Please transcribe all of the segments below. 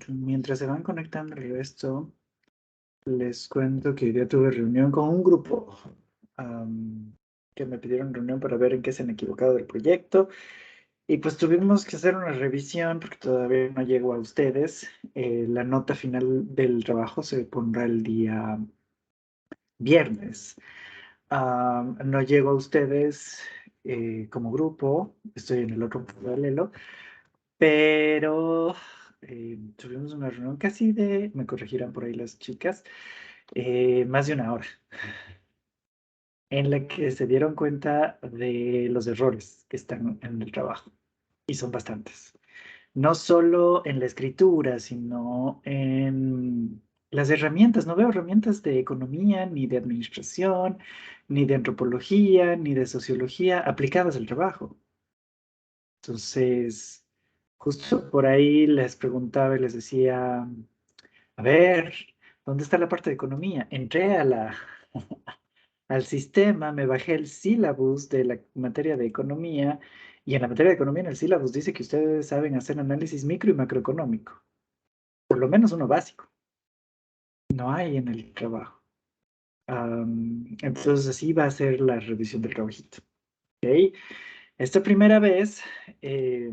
Mientras se van conectando el resto, les cuento que hoy día tuve reunión con un grupo que me pidieron reunión para ver en qué se han equivocado del proyecto. Y pues tuvimos que hacer una revisión porque todavía no llegó a ustedes. La nota final del trabajo se pondrá el día viernes. No llego a ustedes como grupo, estoy en el otro paralelo, pero tuvimos una reunión casi de, me corregirán por ahí las chicas, más de una hora, en la que se dieron cuenta de los errores que están en el trabajo, y son bastantes. No solo en la escritura, sino en las herramientas. No veo herramientas de economía, ni de administración, ni de antropología, ni de sociología aplicadas al trabajo. Entonces, justo por ahí les preguntaba y les decía, a ver, ¿dónde está la parte de economía? Entré al sistema, me bajé el sílabus de la materia de economía y en la materia de economía en el sílabus dice que ustedes saben hacer análisis micro y macroeconómico, por lo menos uno básico. No hay en el trabajo. Entonces así va a ser la revisión del trabajito. ¿Ok? Esta primera vez eh,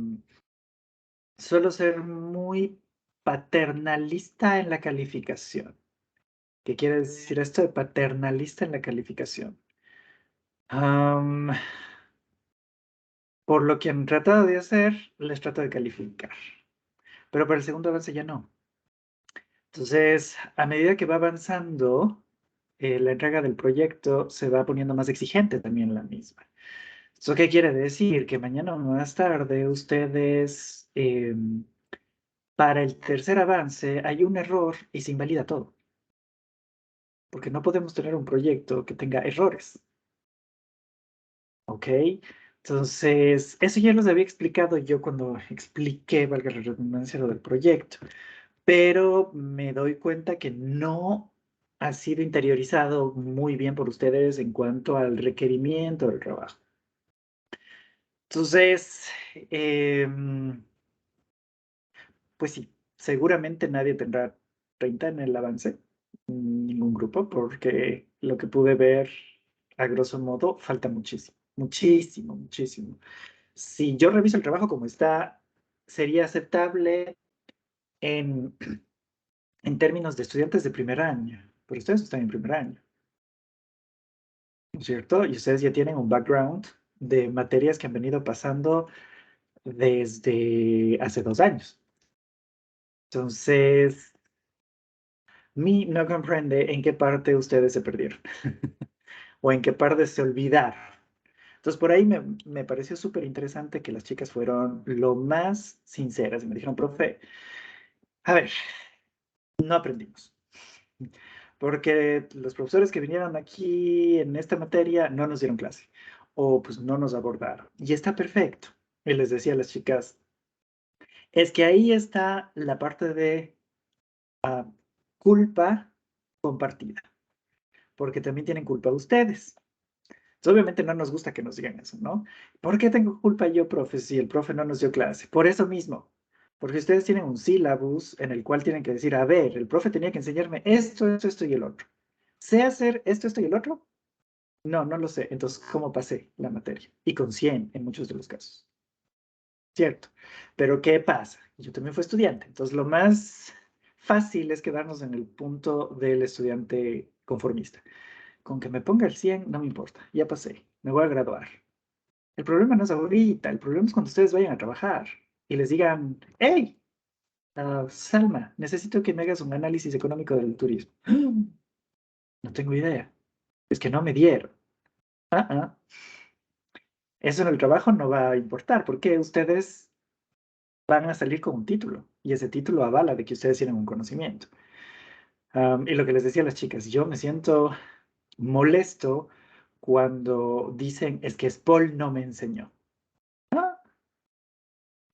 suelo ser muy paternalista en la calificación. ¿Qué quiere decir esto de paternalista en la calificación? Am, por lo que han tratado de hacer, les trato de calificar. Pero para el segundo avance ya no. Entonces, a medida que va avanzando, la entrega del proyecto se va poniendo más exigente también la misma. ¿Eso qué quiere decir? Que mañana o más tarde ustedes, para el tercer avance, hay un error y se invalida todo. Porque no podemos tener un proyecto que tenga errores. ¿Ok? Entonces, eso ya los había explicado yo cuando expliqué, valga la redundancia, lo del proyecto. Pero me doy cuenta que no ha sido interiorizado muy bien por ustedes en cuanto al requerimiento del trabajo. Entonces, pues sí, seguramente nadie tendrá 30 en el avance, ningún grupo, porque lo que pude ver, a grosso modo, falta muchísimo, muchísimo, muchísimo. Si yo reviso el trabajo como está, sería aceptable en, en términos de estudiantes de primer año, pero ustedes están en primer año, ¿no es cierto? Y ustedes ya tienen un background de materias que han venido pasando desde hace 2 años. Entonces, mi no comprende en qué parte ustedes se perdieron o en qué parte se olvidaron. Entonces, por ahí me pareció súper interesante que las chicas fueron lo más sinceras y me dijeron, profe, a ver, no aprendimos. Porque los profesores que vinieron aquí en esta materia no nos dieron clase o pues no nos abordaron. Y está perfecto. Y les decía a las chicas, es que ahí está la parte de culpa compartida, porque también tienen culpa ustedes. Entonces, obviamente no nos gusta que nos digan eso, ¿no? ¿Por qué tengo culpa yo, profe, si el profe no nos dio clase? Por eso mismo, porque ustedes tienen un sílabus en el cual tienen que decir, a ver, el profe tenía que enseñarme esto y el otro. ¿Sé hacer esto y el otro? No, no lo sé. Entonces, ¿cómo pasé la materia? Y con 100 en muchos de los casos. Cierto. Pero ¿qué pasa? Yo también fui estudiante. Entonces, lo más fácil es quedarnos en el punto del estudiante conformista. Con que me ponga el 100, no me importa. Ya pasé. Me voy a graduar. El problema no es ahorita. El problema es cuando ustedes vayan a trabajar y les digan, hey, Salma, necesito que me hagas un análisis económico del turismo. No tengo idea. Es que no me dieron. Ah, ah. Eso en el trabajo no va a importar porque ustedes van a salir con un título y ese título avala de que ustedes tienen un conocimiento. Y lo que les decía a las chicas, yo me siento molesto cuando dicen es que Spol no me enseñó. Ah,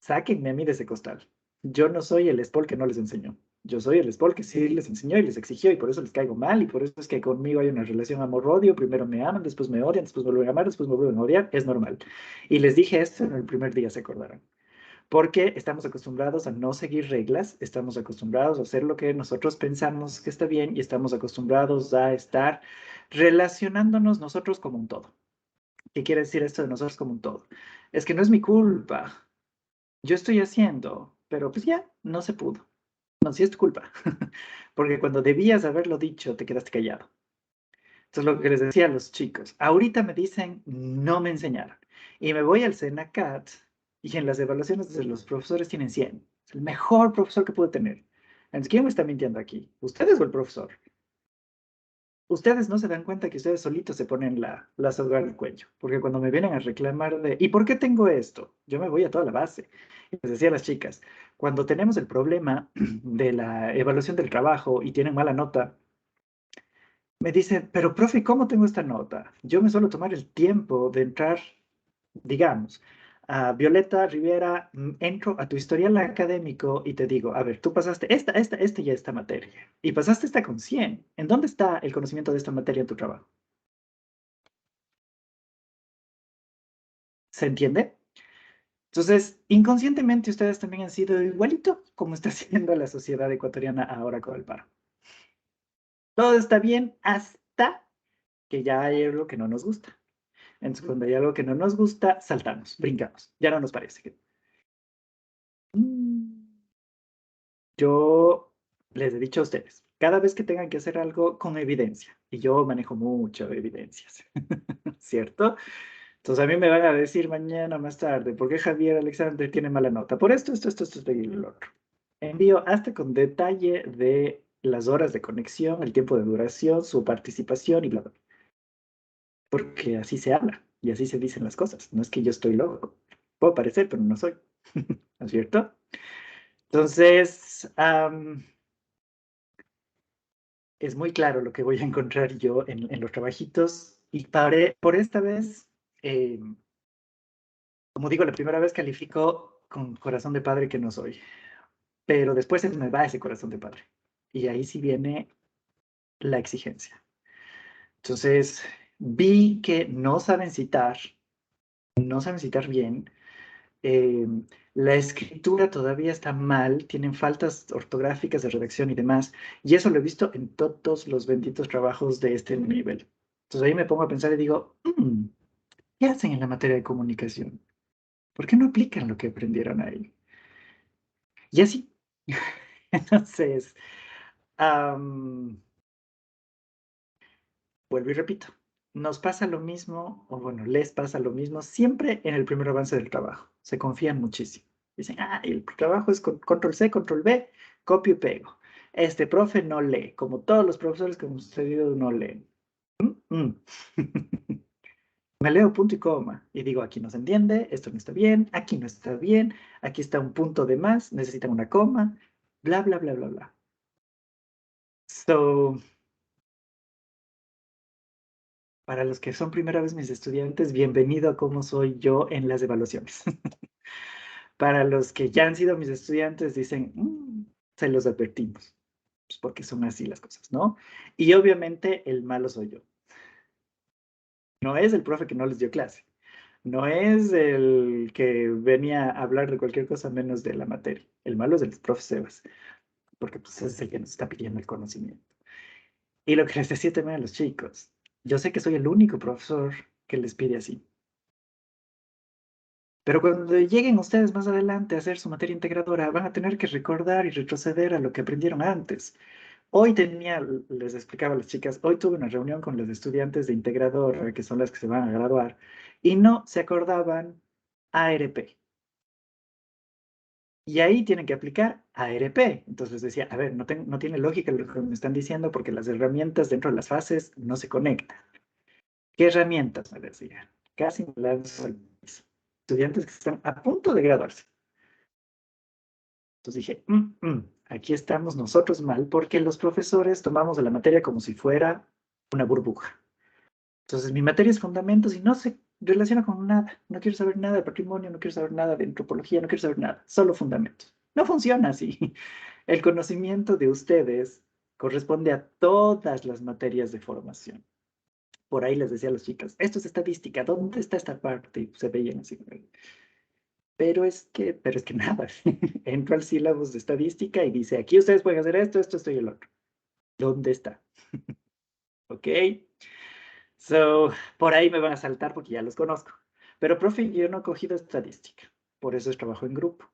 sáquenme a mí de ese costal. Yo no soy el Spol que no les enseñó. Yo soy el Spol que sí les enseñó y les exigió y por eso les caigo mal y por eso es que conmigo hay una relación amor-odio. Primero me aman, después me odian, después me vuelven a amar, después me vuelven a odiar. Es normal. Y les dije esto en el primer día, se acordaron. porque estamos acostumbrados a no seguir reglas, estamos acostumbrados a hacer lo que nosotros pensamos que está bien y estamos acostumbrados a estar relacionándonos nosotros como un todo. ¿Qué quiere decir esto de nosotros como un todo? Es que no es mi culpa. Yo estoy haciendo, pero pues ya, no se pudo. No, sí es tu culpa. Porque cuando debías haberlo dicho, te quedaste callado. Entonces, lo que les decía a los chicos, ahorita me dicen, no me enseñaron. Y me voy al Senacat y en las evaluaciones de los profesores tienen 100. Es el mejor profesor que puedo tener. Entonces, ¿quién me está mintiendo aquí? ¿Ustedes o el profesor? Ustedes no se dan cuenta que ustedes solitos se ponen la soga al cuello. Porque cuando me vienen a reclamar de, ¿y por qué tengo esto? Yo me voy a toda la base. Y les decía a las chicas, cuando tenemos el problema de la evaluación del trabajo y tienen mala nota, me dicen, pero profe, ¿cómo tengo esta nota? Yo me suelo tomar el tiempo de entrar, digamos, a Violeta Rivera, entro a tu historial académico y te digo, a ver, tú pasaste esta y esta materia, y pasaste esta con 100. ¿En dónde está el conocimiento de esta materia en tu trabajo? ¿Se entiende? Entonces, inconscientemente ustedes también han sido igualito como está haciendo la sociedad ecuatoriana ahora con el paro. Todo está bien hasta que ya hay algo que no nos gusta. Entonces, cuando hay algo que no nos gusta, saltamos, brincamos. Ya no nos parece. Mm, Yo les he dicho a ustedes, cada vez que tengan que hacer algo con evidencia, y yo manejo mucho evidencias, ¿cierto? Entonces a mí me van a decir mañana más tarde, ¿por qué Javier Alexander tiene mala nota? Por esto y lo otro. Envío hasta con detalle de las horas de conexión, el tiempo de duración, su participación y bla, bla. Porque así se habla y así se dicen las cosas. No es que yo estoy loco. Puedo parecer, pero no soy. ¿No es cierto? Entonces, es muy claro lo que voy a encontrar yo en los trabajitos. Y por esta vez, eh, como digo, la primera vez califico con corazón de padre que no soy. Pero después se me va ese corazón de padre. Y ahí sí viene la exigencia. Entonces, vi que no saben citar bien. eh, la escritura todavía está mal, tienen faltas ortográficas de redacción y demás, y eso lo he visto en todos los benditos trabajos de este nivel. Entonces ahí me pongo a pensar y digo, ¿qué hacen en la materia de comunicación? ¿Por qué no aplican lo que aprendieron ahí? Y así. Entonces, am, vuelvo y repito, nos pasa lo mismo, o bueno, les pasa lo mismo siempre en el primer avance del trabajo. Se confían muchísimo. Dicen, el trabajo es con control C, control V, copio y pego. Este profe no lee, como todos los profesores que hemos tenido no leen. Mm. Me leo punto y coma y digo, aquí no se entiende, esto no está bien, aquí no está bien, aquí está un punto de más, necesitan una coma, bla, bla, bla, bla, bla. So, para los que son primera vez mis estudiantes, bienvenido a cómo soy yo en las evaluaciones. Para los que ya han sido mis estudiantes, dicen, se los advertimos, pues porque son así las cosas, ¿no? Y obviamente el malo soy yo. No es el profe que no les dio clase. No es el que venía a hablar de cualquier cosa menos de la materia. El malo es el profe Sebas, porque pues es el que nos está pidiendo el conocimiento. Y lo que les decía también a los chicos, yo sé que soy el único profesor que les pide así. Pero cuando lleguen ustedes más adelante a hacer su materia integradora, van a tener que recordar y retroceder a lo que aprendieron antes. Hoy les explicaba a las chicas, hoy tuve una reunión con los estudiantes de integradora, que son las que se van a graduar, y no se acordaban ARP. Y ahí tienen que aplicar ARP. Entonces les decía, a ver, no tiene lógica lo que me están diciendo porque las herramientas dentro de las fases no se conectan. ¿Qué herramientas? Me decían. Casi me lanzo al piso. Estudiantes que están a punto de graduarse. Entonces dije, aquí estamos nosotros mal porque los profesores tomamos la materia como si fuera una burbuja. Entonces mi materia es fundamentos y no se relaciona con nada. No quiero saber nada de patrimonio, no quiero saber nada de antropología, no quiero saber nada, solo fundamentos. No funciona así. El conocimiento de ustedes corresponde a todas las materias de formación. Por ahí les decía a las chicas, esto es estadística, ¿dónde está esta parte? Y se veían así. pero es que nada. Entro al sílabus de estadística y dice, aquí ustedes pueden hacer esto, esto y el otro. ¿Dónde está? ¿Ok? So, por ahí me van a saltar porque ya los conozco. Pero, profe, yo no he cogido estadística. Por eso es trabajo en grupo.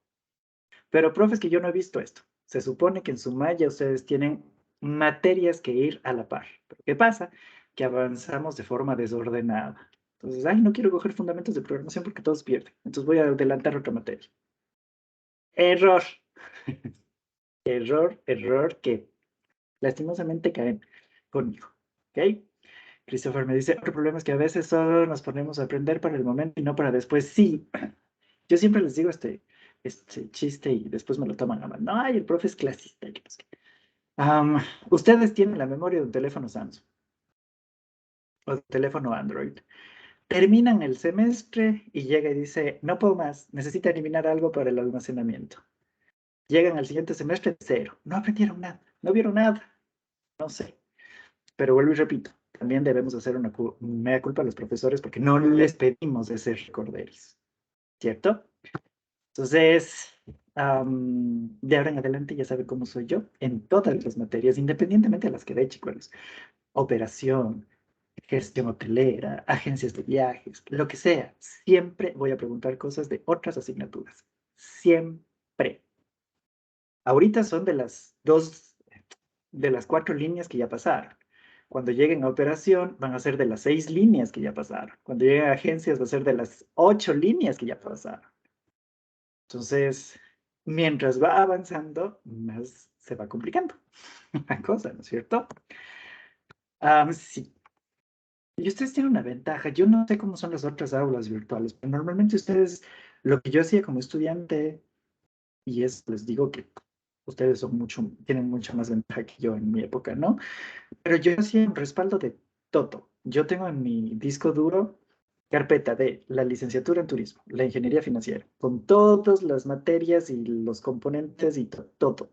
Pero, profe, es que yo no he visto esto. Se supone que en su malla ustedes tienen materias que ir a la par. Pero, ¿qué pasa? Que avanzamos de forma desordenada. Entonces, ay, no quiero coger fundamentos de programación porque todos pierden. Entonces voy a adelantar otra materia. Error. Error que lastimosamente caen conmigo. ¿Ok? Christopher me dice, otro problema es que a veces solo nos ponemos a aprender para el momento y no para después. Sí, yo siempre les digo este chiste y después me lo toman a mal. No, ay, el profe es clasista. Que no sé qué. Ustedes tienen la memoria de un teléfono Samsung o de un teléfono Android. Terminan el semestre y llega y dice, no puedo más, necesita eliminar algo para el almacenamiento. Llegan al siguiente semestre, cero. No aprendieron nada, no vieron nada, no sé. Pero vuelvo y repito, también debemos hacer una mea culpa a los profesores porque no les pedimos de ser recorderis, ¿cierto? Entonces, de ahora en adelante ya sabe cómo soy yo en todas las materias, independientemente de las que dé, chicos. Operación, gestión hotelera, agencias de viajes, lo que sea. Siempre voy a preguntar cosas de otras asignaturas. Siempre. Ahorita son de las 4 líneas que ya pasaron. Cuando lleguen a operación, van a ser de las 6 líneas que ya pasaron. Cuando lleguen a agencias, va a ser de las 8 líneas que ya pasaron. Entonces, mientras va avanzando, más se va complicando la cosa, ¿no es cierto? Sí. Y ustedes tienen una ventaja. Yo no sé cómo son las otras aulas virtuales, pero normalmente ustedes, lo que yo hacía como estudiante, y es, les digo que ustedes tienen mucha más ventaja que yo en mi época, ¿no? Pero yo hacía un respaldo de todo. Yo tengo en mi disco duro carpeta de la licenciatura en turismo, la ingeniería financiera, con todas las materias y los componentes y todo.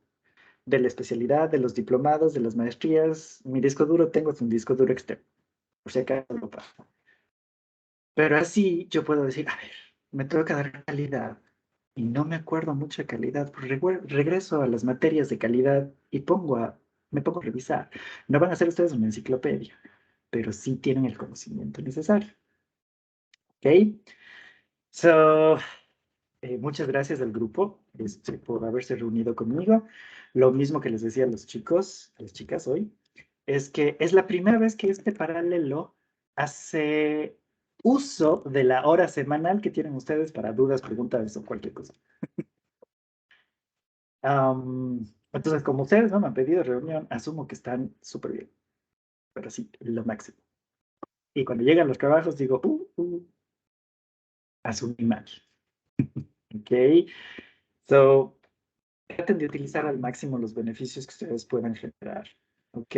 De la especialidad, de los diplomados, de las maestrías. Mi disco duro tengo un disco duro externo, por si acaso lo pasa. Pero así yo puedo decir, a ver, me tengo que dar calidad y no me acuerdo mucho de calidad, pues regreso a las materias de calidad y me pongo a revisar. No van a ser ustedes una enciclopedia, pero sí tienen el conocimiento necesario. ¿Ok? So, muchas gracias al grupo por haberse reunido conmigo. Lo mismo que les decía a los chicos, a las chicas hoy, es que es la primera vez que este paralelo hace uso de la hora semanal que tienen ustedes para dudas, preguntas o cualquier cosa. Entonces, como ustedes no me han pedido reunión, asumo que están súper bien, pero sí, lo máximo. Y cuando llegan los trabajos, digo, asumí mal. ¿Ok? So, traten de utilizar al máximo los beneficios que ustedes puedan generar. ¿Ok?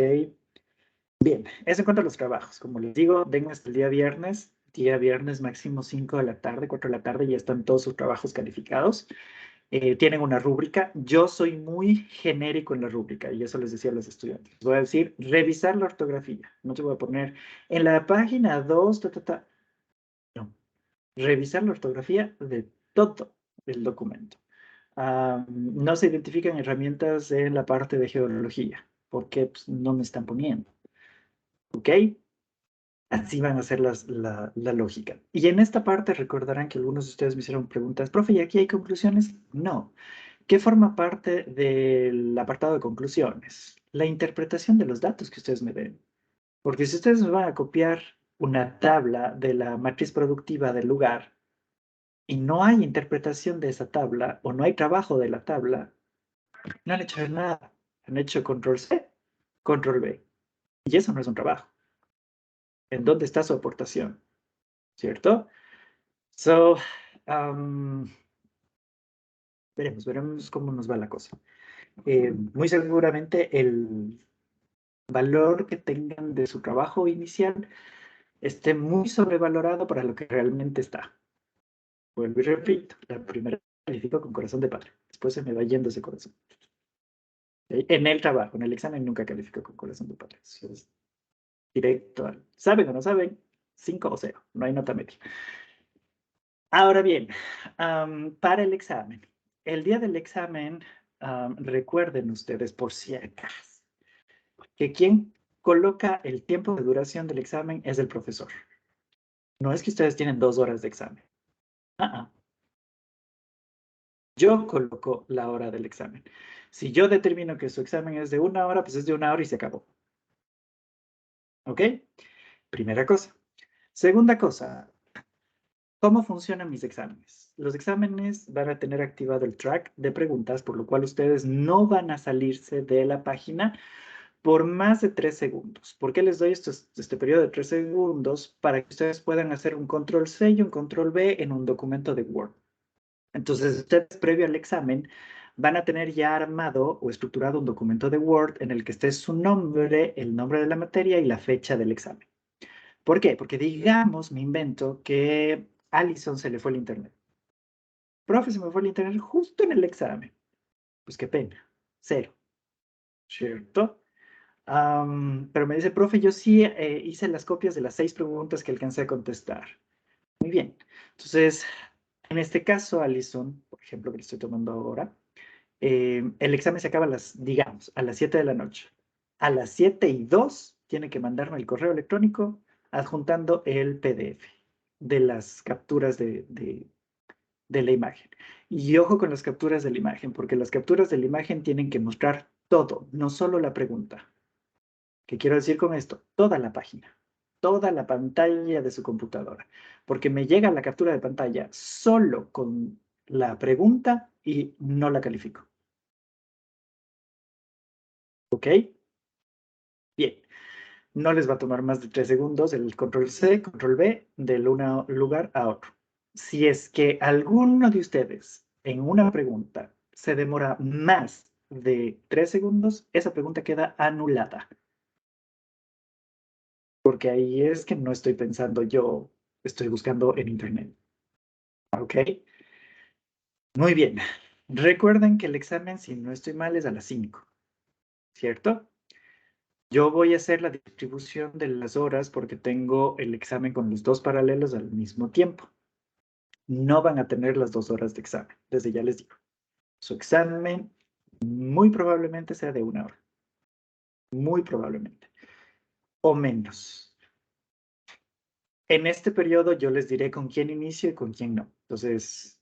Bien, eso en cuanto a los trabajos. Como les digo, vengan hasta el día viernes máximo 5 de la tarde, 4 de la tarde, ya están todos sus trabajos calificados. Tienen una rúbrica. Yo soy muy genérico en la rúbrica y eso les decía a los estudiantes. Les voy a decir, revisar la ortografía. No te voy a poner en la página 2, No, revisar la ortografía de todo el documento. No se identifican herramientas en la parte de geología, porque pues, no me están poniendo. ¿Ok? Así van a ser la lógica. Y en esta parte recordarán que algunos de ustedes me hicieron preguntas, profe, ¿y aquí hay conclusiones? No. ¿Qué forma parte del apartado de conclusiones? La interpretación de los datos que ustedes me den. Porque si ustedes me van a copiar una tabla de la matriz productiva del lugar y no hay interpretación de esa tabla o no hay trabajo de la tabla, no han hecho nada. Han hecho control C, control V. Y eso no es un trabajo. ¿En dónde está su aportación? ¿Cierto? So, veremos cómo nos va la cosa. Muy seguramente el valor que tengan de su trabajo inicial esté muy sobrevalorado para lo que realmente está. Vuelvo y repito, la primera califico con corazón de padre, después se me va yendo ese corazón. En el trabajo, en el examen nunca califico con corazón de padre. Es directo ¿saben o no saben? 5 o 0, no hay nota media. Ahora bien, para el examen. El día del examen, recuerden ustedes, por si acaso, que quien coloca el tiempo de duración del examen es el profesor. No es que ustedes tienen 2 horas de examen. Ah, ah. Yo coloco la hora del examen. Si yo determino que su examen es de 1 hora, pues es de 1 hora y se acabó. ¿Ok? Primera cosa. Segunda cosa, ¿cómo funcionan mis exámenes? Los exámenes van a tener activado el track de preguntas, por lo cual ustedes no van a salirse de la página por más de 3 segundos. ¿Por qué les doy este periodo de 3 segundos? Para que ustedes puedan hacer un control C y un control V en un documento de Word. Entonces, ustedes previo al examen van a tener ya armado o estructurado un documento de Word en el que esté su nombre, el nombre de la materia y la fecha del examen. ¿Por qué? Porque digamos, me invento, que a Alison se le fue el internet. Profe, se me fue el internet justo en el examen. Pues qué pena. 0. ¿Cierto? Pero me dice, profe, yo sí hice las copias de las 6 preguntas que alcancé a contestar. Muy bien. Entonces, en este caso, Alison, por ejemplo, que le estoy tomando ahora, el examen se acaba digamos, a las 7 de la noche. A las 7:02 tiene que mandarme el correo electrónico adjuntando el PDF de las capturas de la imagen. Y ojo con las capturas de la imagen, porque las capturas de la imagen tienen que mostrar todo, no solo la pregunta. ¿Qué quiero decir con esto? Toda la página, toda la pantalla de su computadora, porque me llega la captura de pantalla solo con la pregunta y no la califico. ¿Ok? Bien, no les va a tomar más de 3 segundos el control C, control V, de un lugar a otro. Si es que alguno de ustedes en una pregunta se demora más de 3 segundos, esa pregunta queda anulada. Porque ahí es que no estoy pensando yo, estoy buscando en internet. ¿Ok? Muy bien. Recuerden que el examen, si no estoy mal, es a las 5, ¿cierto? Yo voy a hacer la distribución de las horas porque tengo el examen con los 2 paralelos al mismo tiempo. No van a tener las 2 horas de examen, desde ya les digo. Su examen muy probablemente sea de 1 hora. Muy probablemente. O menos. En este periodo yo les diré con quién inicio y con quién no. Entonces,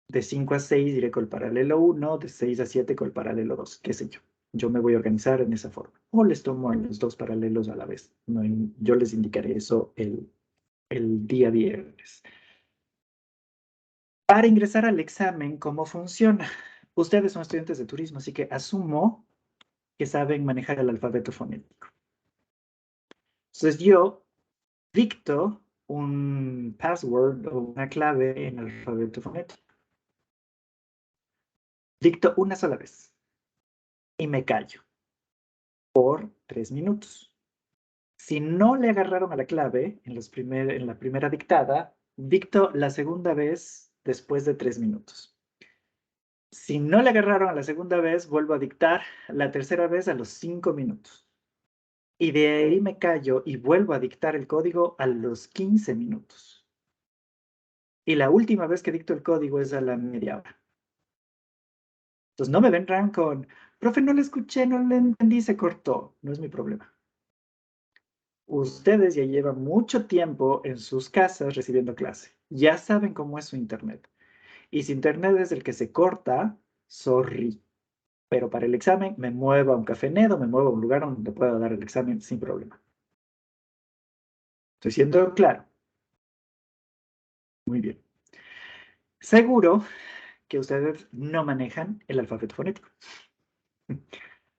de 5 a 6 diré con el paralelo 1, de 6 a 7 con el paralelo 2, qué sé yo. Yo me voy a organizar en esa forma. O les tomo a los 2 paralelos a la vez. No, yo les indicaré eso el día viernes. Para ingresar al examen, ¿cómo funciona? Ustedes son estudiantes de turismo, así que asumo que saben manejar el alfabeto fonético. Entonces yo dicto un password o una clave en el alfabeto fonético. Dicto una sola vez y me callo por 3 minutos. Si no le agarraron a la clave en la primera dictada, dicto la segunda vez después de 3 minutos. Si no le agarraron a la segunda vez, vuelvo a dictar la tercera vez a los 5 minutos. Y de ahí me callo y vuelvo a dictar el código a los 15 minutos. Y la última vez que dicto el código es a la media hora. Entonces no me vendrán con, profe, no le escuché, no le entendí, se cortó. No es mi problema. Ustedes ya llevan mucho tiempo en sus casas recibiendo clase. Ya saben cómo es su internet. Y si internet es el que se corta, sorry. Pero para el examen me muevo a un cafenedo, me muevo a un lugar donde pueda dar el examen sin problema. ¿Estoy siendo claro? Muy bien. Seguro que ustedes no manejan el alfabeto fonético.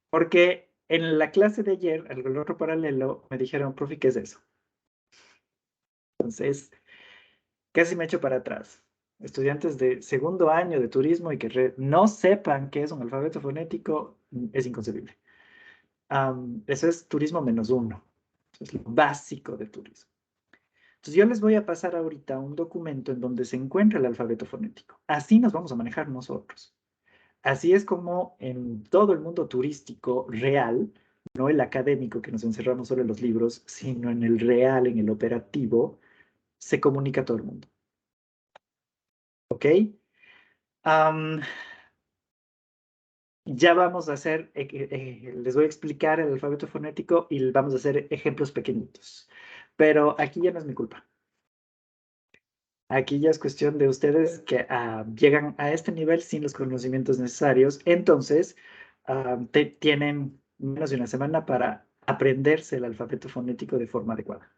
Porque en la clase de ayer, el otro paralelo, me dijeron, profe, ¿qué es eso? Entonces, casi me echo para atrás. Estudiantes de segundo año de turismo y que no sepan qué es un alfabeto fonético, es inconcebible. Eso es turismo -1. Eso es lo básico de turismo. Entonces yo les voy a pasar ahorita un documento en donde se encuentra el alfabeto fonético. Así nos vamos a manejar nosotros. Así es como en todo el mundo turístico real, no el académico que nos encerramos solo en los libros, sino en el real, en el operativo, se comunica a todo el mundo. ¿Ok? Am, ya vamos a hacer, les voy a explicar el alfabeto fonético y vamos a hacer ejemplos pequeñitos. Pero aquí ya no es mi culpa. Aquí ya es cuestión de ustedes que llegan a este nivel sin los conocimientos necesarios. Entonces, tienen menos de una semana para aprenderse el alfabeto fonético de forma adecuada.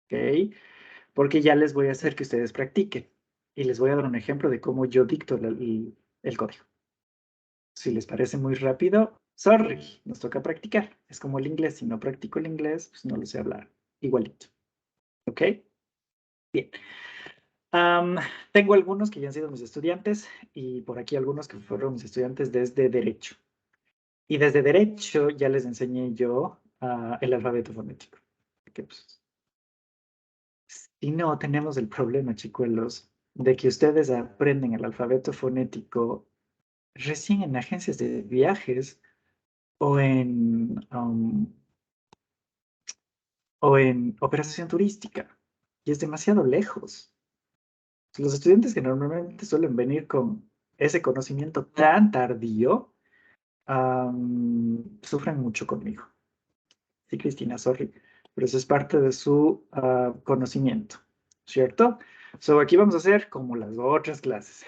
¿Ok? Porque ya les voy a hacer que ustedes practiquen. Y les voy a dar un ejemplo de cómo yo dicto el código. Si les parece muy rápido, sorry, nos toca practicar. Es como el inglés. Si no practico el inglés, pues no lo sé hablar. Igualito. ¿Ok? Bien. Tengo algunos que ya han sido mis estudiantes y por aquí algunos que fueron mis estudiantes desde Derecho. Y desde Derecho ya les enseñé yo el alfabeto fonético. Que, pues, si no, tenemos el problema, chicuelos, de que ustedes aprenden el alfabeto fonético recién en agencias de viajes o en operación turística. Y es demasiado lejos. Los estudiantes que normalmente suelen venir con ese conocimiento tan tardío, sufren mucho conmigo. Sí, Cristina, sorry, pero eso es parte de su conocimiento, ¿cierto? So, aquí vamos a hacer como las otras clases.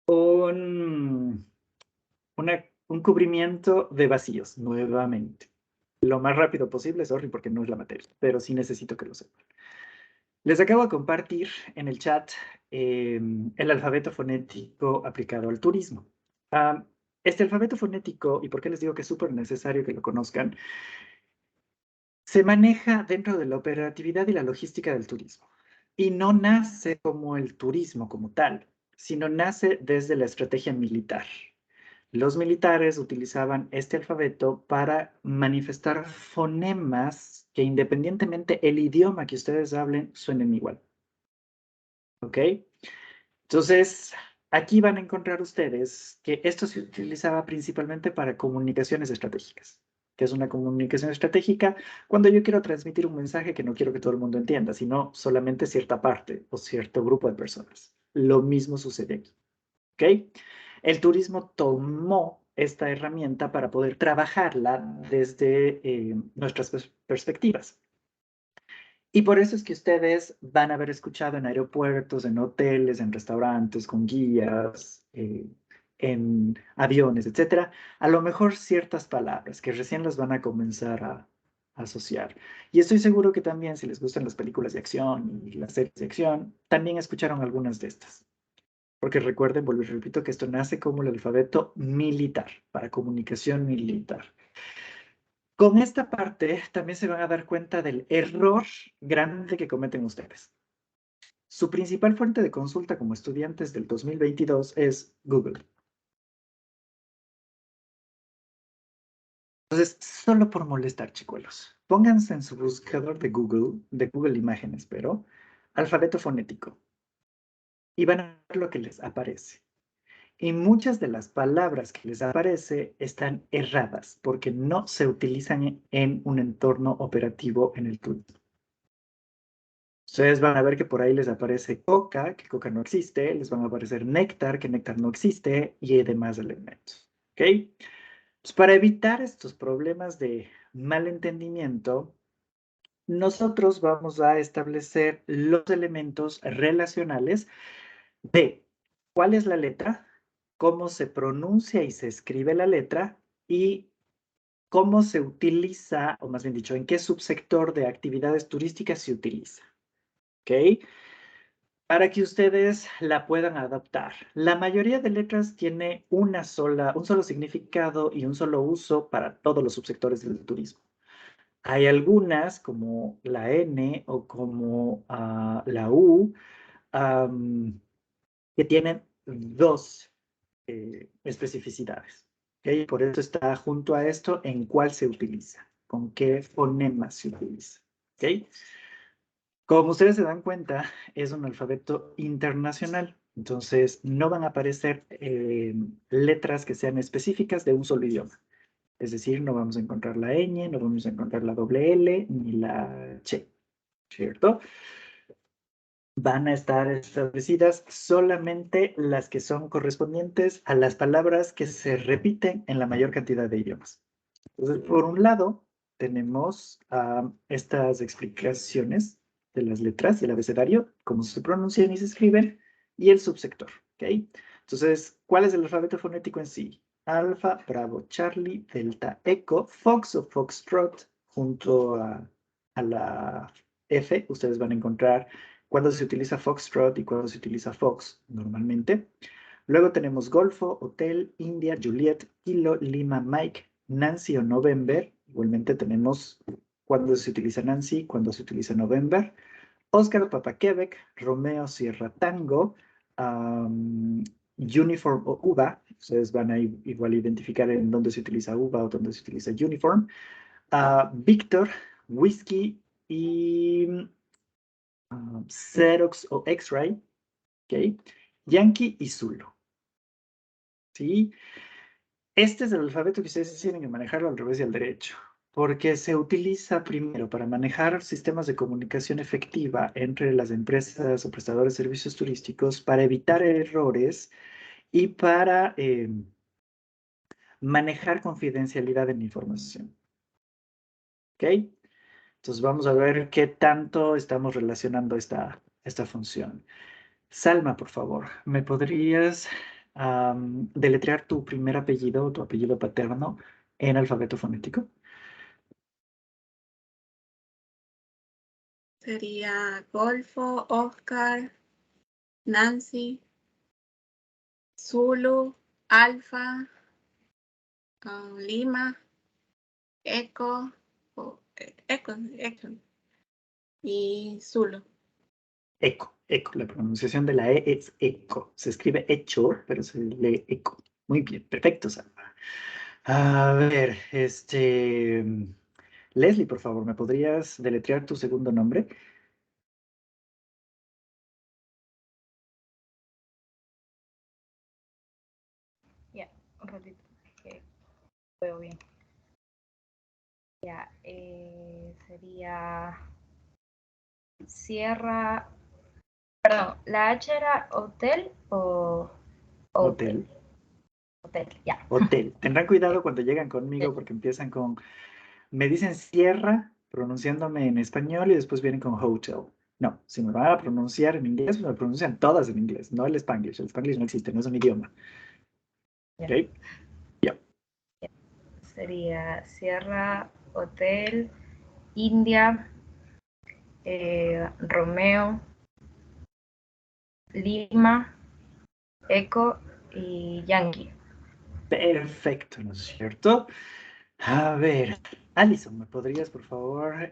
Un, un cubrimiento de vacíos, nuevamente. Lo más rápido posible, sorry, porque no es la materia, pero sí necesito que lo sepan. Les acabo de compartir en el chat el alfabeto fonético aplicado al turismo. Ah, este alfabeto fonético, y por qué les digo que es súper necesario que lo conozcan, se maneja dentro de la operatividad y la logística del turismo. Y no nace como el turismo como tal, sino nace desde la estrategia militar. Los militares utilizaban este alfabeto para manifestar fonemas que independientemente el idioma que ustedes hablen, suenen igual. ¿Ok? Entonces, aquí van a encontrar ustedes que esto se utilizaba principalmente para comunicaciones estratégicas. ¿Qué es una comunicación estratégica? Cuando yo quiero transmitir un mensaje que no quiero que todo el mundo entienda, sino solamente cierta parte o cierto grupo de personas. Lo mismo sucede aquí. ¿Ok? El turismo tomó esta herramienta para poder trabajarla desde nuestras perspectivas. Y por eso es que ustedes van a haber escuchado en aeropuertos, en hoteles, en restaurantes, con guías, en aviones, etcétera, a lo mejor ciertas palabras que recién las van a comenzar a asociar. Y estoy seguro que también, si les gustan las películas de acción y las series de acción, también escucharon algunas de estas. Porque recuerden, vuelvo y repito, que esto nace como el alfabeto militar, para comunicación militar. Con esta parte también se van a dar cuenta del error grande que cometen ustedes. Su principal fuente de consulta como estudiantes del 2022 es Google. Entonces, solo por molestar, chicuelos, pónganse en su buscador de Google Imágenes, pero alfabeto fonético, y van a ver lo que les aparece. Y muchas de las palabras que les aparece están erradas porque no se utilizan en un entorno operativo en el turismo. Ustedes van a ver que por ahí les aparece coca, que coca no existe, les van a aparecer néctar, que néctar no existe, y demás elementos. ¿Ok? Pues para evitar estos problemas de malentendimiento, nosotros vamos a establecer los elementos relacionales de cuál es la letra, cómo se pronuncia y se escribe la letra y cómo se utiliza, o más bien dicho, en qué subsector de actividades turísticas se utiliza. ¿Ok? Para que ustedes la puedan adaptar. La mayoría de letras tiene un solo significado y un solo uso para todos los subsectores del turismo. Hay algunas, como la N o como la U, que tienen dos especificidades. ¿Okay? Por eso está junto a esto en cuál se utiliza, con qué fonema se utiliza. ¿Okay? Como ustedes se dan cuenta, es un alfabeto internacional, entonces no van a aparecer letras que sean específicas de un solo idioma. Es decir, no vamos a encontrar la ñ, no vamos a encontrar la doble L ni la ch, ¿cierto? van a estar establecidas solamente las que son correspondientes a las palabras que se repiten en la mayor cantidad de idiomas. Entonces, por un lado, tenemos estas explicaciones de las letras del abecedario, cómo se pronuncian y se escriben, y el subsector, ¿ok? Entonces, ¿cuál es el alfabeto fonético en sí? Alfa, Bravo, Charlie, Delta, Echo, Fox o Foxtrot, junto a la F, ustedes van a encontrar cuando se utiliza Foxtrot y cuando se utiliza Fox normalmente. Luego tenemos Golfo, Hotel, India, Juliet, Kilo, Lima, Mike, Nancy o November. Igualmente tenemos cuando se utiliza Nancy, cuando se utiliza November. Oscar, Papa, Quebec, Romeo, Sierra, Tango, Uniform o UVA. Ustedes van a igual identificar en dónde se utiliza UVA o dónde se utiliza Uniform. Victor, Whiskey y Xerox o X-Ray. ¿Okay? Yankee y Zulu. ¿Sí? Este es el alfabeto que ustedes tienen que manejarlo al revés y al derecho, porque se utiliza primero para manejar sistemas de comunicación efectiva entre las empresas o prestadores de servicios turísticos para evitar errores y para manejar confidencialidad en la información. ¿Ok? Entonces vamos a ver qué tanto estamos relacionando esta función. Salma, por favor, ¿me podrías deletrear tu primer apellido o tu apellido paterno en alfabeto fonético? Sería Golfo, Oscar, Nancy, Zulu, Alfa, Lima, Eco, Eco y Zulu. Eco, eco. La pronunciación de la E es eco. Se escribe hecho, pero se lee eco. Muy bien, perfecto, Salma. A ver, Leslie, por favor, ¿me podrías deletrear tu segundo nombre? Ya, un ratito, que veo bien. Ya, sería Sierra, perdón, ¿la H era hotel o hotel? Hotel. Hotel, ya. Hotel. Tendrán cuidado cuando llegan conmigo porque empiezan me dicen Sierra, pronunciándome en español y después vienen con hotel. No, si me van a pronunciar en inglés, pues me pronuncian todas en inglés, no el Spanglish. El Spanglish no existe, no es un idioma. Ya. ¿Ok? Ya. Sería Sierra, Hotel, India, Romeo, Lima, Eco y Yankee. Perfecto, ¿no es cierto? A ver, Alison, ¿me podrías, por favor,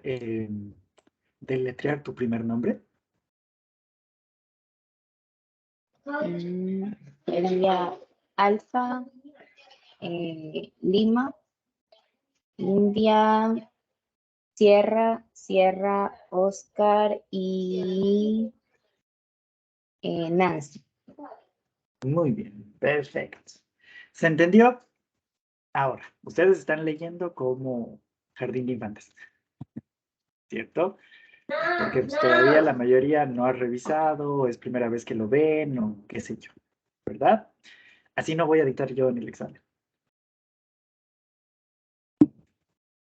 deletrear tu primer nombre? Sería Alfa, Lima, India, Sierra, Sierra, Oscar y Nancy. Muy bien, perfecto. ¿Se entendió? Ahora, ustedes están leyendo como Jardín de Infantes, ¿cierto? Porque pues, todavía la mayoría no ha revisado, es primera vez que lo ven o qué sé yo, ¿verdad? Así no voy a dictar yo en el examen.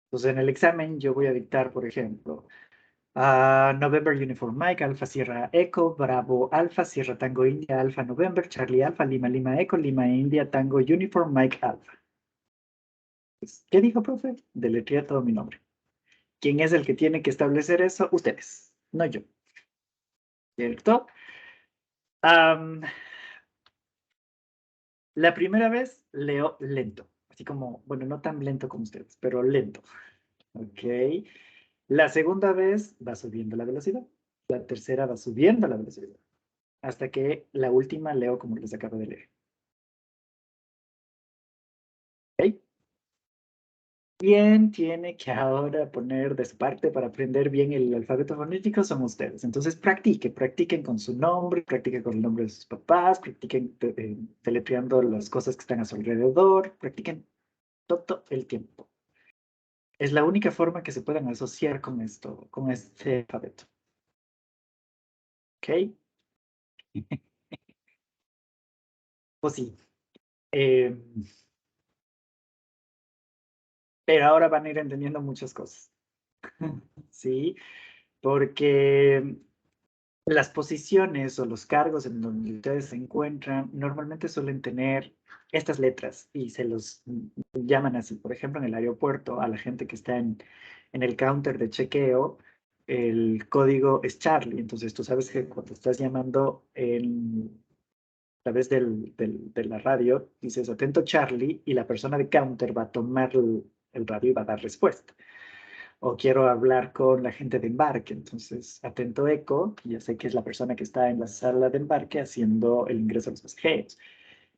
Entonces, en el examen yo voy a dictar, por ejemplo, November Uniform Mike, Alfa Sierra Echo, Bravo Alfa, Sierra Tango India, Alfa November, Charlie Alfa, Lima Lima Echo, Lima India, Tango Uniform Mike Alfa. Pues, ¿qué dijo, profe? Deletrea todo mi nombre. ¿Quién es el que tiene que establecer eso? Ustedes, no yo. ¿Cierto? La primera vez leo lento, así como, bueno, no tan lento como ustedes, pero lento. ¿Ok? La segunda vez va subiendo la velocidad. La tercera va subiendo la velocidad. Hasta que la última leo como les acabo de leer. ¿Ok? ¿Quién tiene que ahora poner de su parte para aprender bien el alfabeto fonético? Son ustedes. Entonces practiquen con su nombre, practiquen con el nombre de sus papás, practiquen deletreando las cosas que están a su alrededor, practiquen todo el tiempo. Es la única forma que se puedan asociar con esto, con este alfabeto. ¿Ok? Pues sí. Eh, pero ahora van a ir entendiendo muchas cosas. ¿Sí? Porque las posiciones o los cargos en donde ustedes se encuentran normalmente suelen tener estas letras y se los llaman así. Por ejemplo, en el aeropuerto, a la gente que está en el counter de chequeo, el código es Charlie. Entonces tú sabes que cuando estás llamando a través de la radio, dices atento Charlie y la persona de counter va a tomar el radio y va a dar respuesta. O quiero hablar con la gente de embarque, entonces atento eco, ya sé que es la persona que está en la sala de embarque haciendo el ingreso a los pasajeros.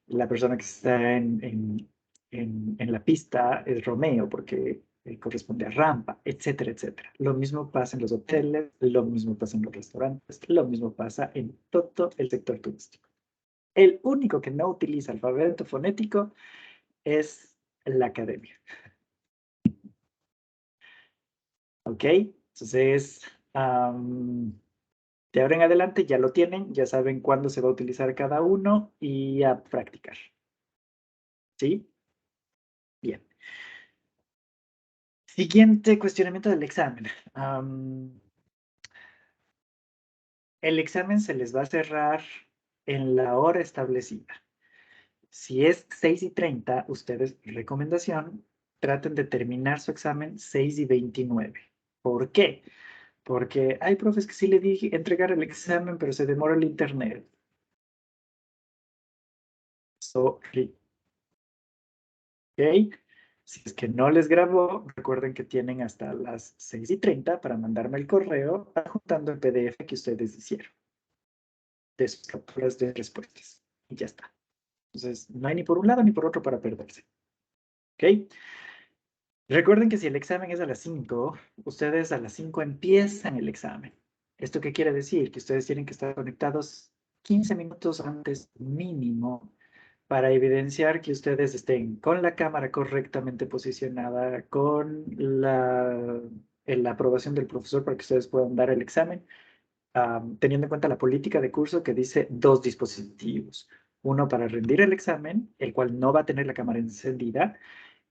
La persona que está en la pista es Romeo, porque corresponde a rampa, etcétera, etcétera. Lo mismo pasa en los hoteles, lo mismo pasa en los restaurantes, lo mismo pasa en todo el sector turístico. El único que no utiliza alfabeto fonético es la academia. ¿Ok? Entonces, de ahora en adelante ya lo tienen, ya saben cuándo se va a utilizar cada uno y a practicar. ¿Sí? Bien. Siguiente cuestionamiento del examen. El examen se les va a cerrar en la hora establecida. Si es 6:30, ustedes, recomendación, traten de terminar su examen 6:29. ¿Por qué? Porque hay profes que sí le dije entregar el examen, pero se demora el internet. Sorry. ¿Ok? Si es que no les grabó, recuerden que tienen hasta las 6:30 para mandarme el correo adjuntando el PDF que ustedes hicieron de sus capturas de respuestas. Y ya está. Entonces, no hay ni por un lado ni por otro para perderse. ¿Ok? Recuerden que si el examen es a las 5, ustedes a las 5 empiezan el examen. ¿Esto qué quiere decir? Que ustedes tienen que estar conectados 15 minutos antes mínimo para evidenciar que ustedes estén con la cámara correctamente posicionada, con la aprobación del profesor para que ustedes puedan dar el examen, teniendo en cuenta la política de curso que dice 2 dispositivos. Uno para rendir el examen, el cual no va a tener la cámara encendida,